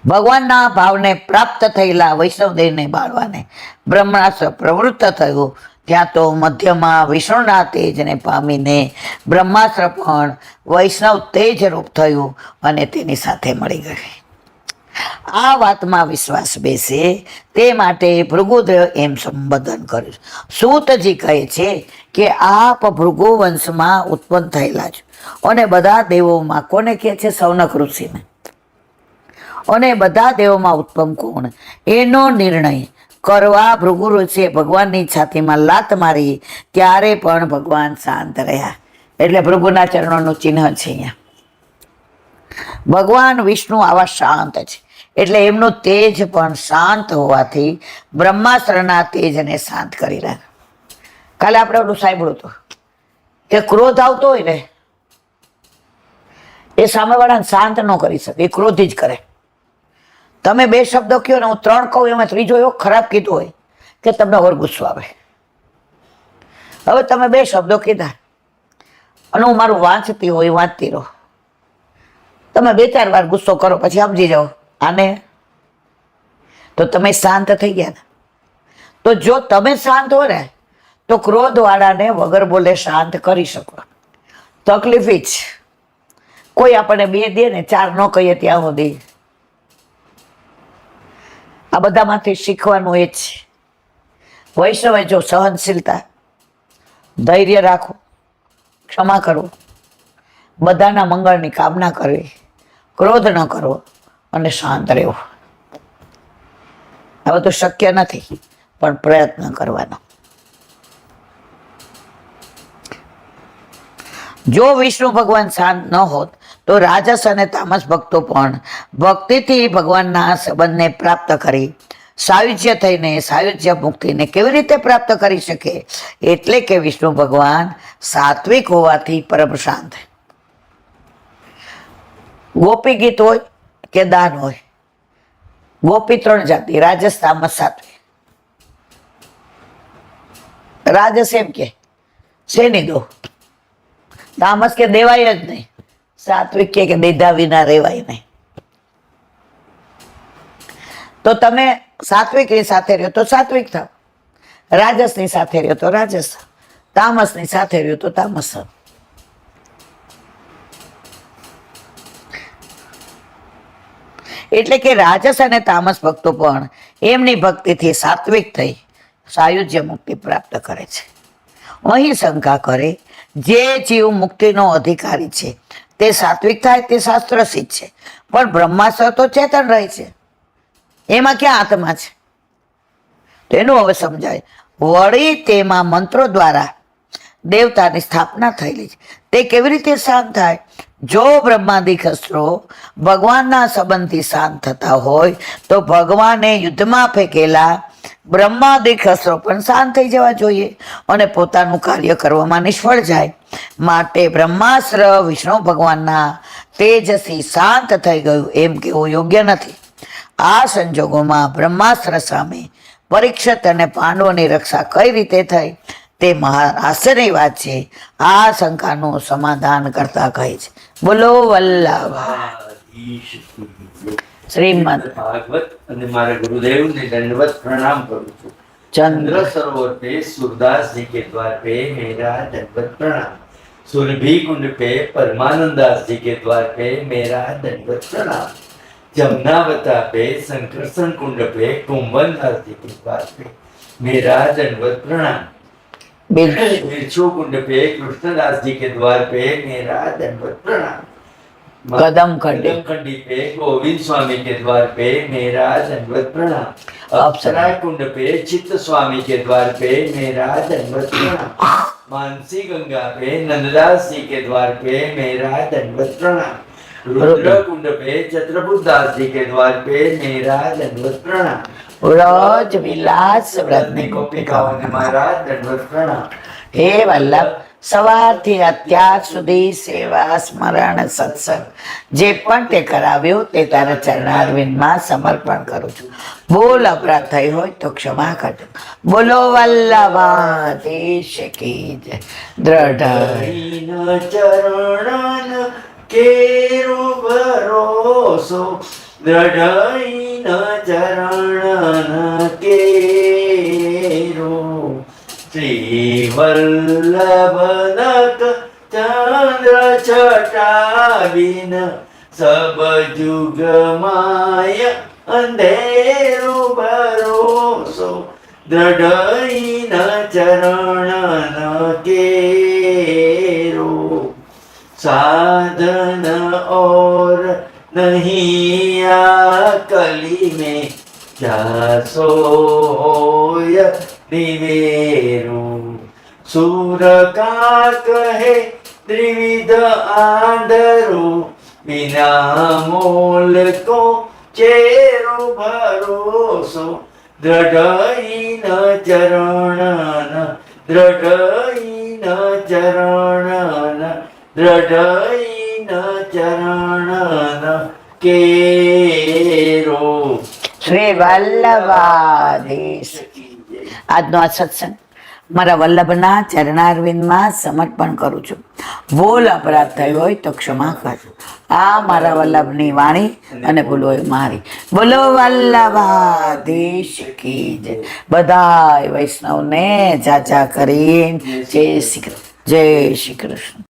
ભગવાનના ભાવને પ્રાપ્ત થયેલા વૈષ્ણવ દેહને બાળવાને બ્રહ્માસ્ત્ર પ્રવૃત્ત થયું. ત્યાં તો મધ્યમાં વિષ્ણુના તેજને પામીને બ્રહ્માસ્ત્ર પણ વૈષ્ણવ તેજ રૂપ થયું અને તેની સાથે મળી ગયું. આ વાતમાં વિશ્વાસ બેસે તે માટે ભૃગુદેવ એમ સંબોધન કર્યું. સૂતજી કહે છે કે આપ ભૃગુ વંશમાં ઉત્પન્ન થયેલા છો અને બધા દેવોમાં કોને કહે છે? સૌનક ઋષિને. અને બધા દેવોમાં ઉત્તમ કોણ એનો નિર્ણય કરવા ભૃગુ ઋષિએ ભગવાનની છાતીમાં લાત મારી. ત્યારે પણ ભગવાન શાંત રહ્યા. એટલે ભૃગુના ચરણોનું ચિહ્ન છે અહીંયા. ભગવાન વિષ્ણુ આવા શાંત છે એટલે એમનું તેજ પણ શાંત હોવાથી બ્રહ્માસ્ત્રના તેજને શાંત કરી રાખે. કાલે આપણે ઓલું સાંભળ્યું હતું કે ક્રોધ આવતો હોય ને એ સામેવાળાને શાંત ન કરી શકે, એ ક્રોધ જ કરે. તમે બે શબ્દો કહો ને હું ત્રણ કહું, એમાં ત્રીજો એવો ખરાબ કીધું હોય કે તમને ઓર ગુસ્સો આવે. હવે તમે બે શબ્દો કીધા અને હું મારું વાંચતી હોય વાંચતી રહો. તમે બે ચાર વાર ગુસ્સો કરો પછી સમજી જાઓ આને, તો તમે શાંત થઈ ગયા ને. તો જો તમે શાંત હો ને તો ક્રોધ વાળાને વગર બોલે શાંત કરી શકો. તકલીફ જ કોઈ આપણને બે દે ને ચાર ન કહીએ ત્યાં સુધી. આ બધામાંથી શીખવાનું એ જ છે. વૈષ્ણવે જો સહનશીલતા, ધૈર્ય રાખો, ક્ષમા કરો, બધાના મંગળની કામના કરવી, ક્રોધ ન કરવો અને શાંત રહેવું. હવે તો શક્ય નથી પણ પ્રયત્ન કરવાનો. જો વિષ્ણુ ભગવાન શાંત ન હોત તો રાજસ અને તામસ ભક્તો પણ ભક્તિથી ભગવાનના સંબંધને પ્રાપ્ત કરી સાયુજ્ય થઈને સાયુજ્ય મુક્તિને કેવી રીતે પ્રાપ્ત કરી શકે? એટલે કે વિષ્ણુ ભગવાન સાત્વિક હોવાથી પરમ શાંત. ગોપી ગીત હોય કે દાન હોય, ગોપી ત્રણ જાતિ, રાજસ, તામસ, સાત્વિક. રાજસ એમ કે શેની દો, તામસ કે દેવાય જ નહીં, સાત્વિક કે દીધા વિના રેવાય નહીં. તો તમે સાત્વિકની સાથે રહ્યો તો સાત્વિક થાવ, રાજસની સાથે રહ્યો તો રાજસ થાવ, તામસની સાથે રહ્યો તો તામસ થાવ. એટલે કે રાજસ અને તામસ ભક્તો પણ એમની ભક્તિથી સાત્વિક થઈ સાયુજ્ય મુક્તિ પ્રાપ્ત કરે છે. અહીં શંકા કરે, જે જીવ મુક્તિનો અધિકારી છે તે સાત્વિક થાય તે શાસ્ત્ર સિદ્ધ છે, પણ બ્રહ્માસ્ત્ર તો ચેતન રહે છે, એમાં ક્યાં આત્મા છે? તેનું હવે સમજાય. વળી તેમાં મંત્રો દ્વારા દેવતાની સ્થાપના થયેલી છે, તે કેવી રીતે શાંત થાય? જો બ્રહ્માદિક અસ્ત્રો ભગવાનના સંબંધથી શાંત થતા હોય તો ભગવાને યુદ્ધમાં ફેંકેલા બ્રહ્માદિક અસ્ત્રો પણ શાંત થઈ જવા જોઈએ અને પોતાનું કાર્ય કરવામાં નિષ્ફળ જાય. માટે બ્રહ્માસ્ત્ર વિષ્ણુ ભગવાનના તેજથી શાંત થઈ ગયું એમ કહેવું યોગ્ય નથી. આ સંજોગોમાં બ્રહ્માસ્ત્ર સામે પરીક્ષિત અને પાંડવોની રક્ષા કઈ રીતે થઈ તે મહા આશ્ચર્યની વાત છે. આ શંકાનું સમાધાન કરતા કહે છે, બોલો વલ્લભ શ્રીમદ ભાગવત અને મારા ગુરુદેવને दंडवत प्रणाम करूं છું. चंद्र सरोवर पे सूरदास जी के द्वार पे मेरा दंडवत प्रणाम. सुरभि कुंड पे परमानंदास जी के द्वार पे मेरा दंडवत प्रणाम. जमुनावता पे संकर्षण कुंड पे कुंभनदास जी के द्वार पे मेरा दंडवत प्रणाम. बिरछू कुंड पे कृष्णदास जी के द्वार पे मेरा दंडवत प्रणाम. कदम खंडी पे गोविंद स्वामी के द्वार पे मेरा दंडवत प्रणाम. अप्सरा कुंड पे चित्त स्वामी के द्वार पे मेरा दंडवत प्रणाम. मानसी गंगा पे नंददास जी के द्वार पे मेरा दंडवत प्रणाम. रुद्र कुंड पे छत्रपुरदास जी के द्वार पे मेरा दंडवत प्रणाम. रोज विलास व्रतની ગોપિકાઓને મારા દંડવત પ્રણામ. હે વલ્લભ, સવારથી અત્યાર સુધી સેવા સ્મરણ સત્સંગ જે પણ તે કરાવ્યું તે તારા ચરણારવિંદમાં સમર્પણ કરું છું. બોલ અપરાધ થઈ હોય તો ક્ષમા કરજો. બોલો વલ્લભાધીશ કી જય. દ્રઢ ચરણ કેરો ભરોસો દ્રઢઈન ચરણ કેરો. શ્રી વલ્લભનક ચંદ્ર છટાવીન સબ જુગ માય અંધેરો ભરોસો દ્રઢઈન ચરણ કેરો. साधन और नहीं आ कली में क्या सोय दिवेरु. सूर का कहे त्रिविध आंधरु बिना मोल को चेरो भरोसो દ્રઢઈન ચરણ દ્રઢઈન ચરણ દ્રઢઈન ચરણ કેરો. શ્રી વલ્લભાધીશ. આજનો આ સત્સંગ મારા વલ્લભના ચરણારવિંદમાં સમર્પણ કરું છું. ભૂલ અપરાધ થયો હોય તો ક્ષમા કરજો. આ મારા વલ્લભની વાણી અને ભૂલ હોય મારી. બોલો વલ્લભાધીશ કી જય. બધા વૈષ્ણવને જાજા કરીને જય શ્રી કૃષ્ણ. જય શ્રી કૃષ્ણ.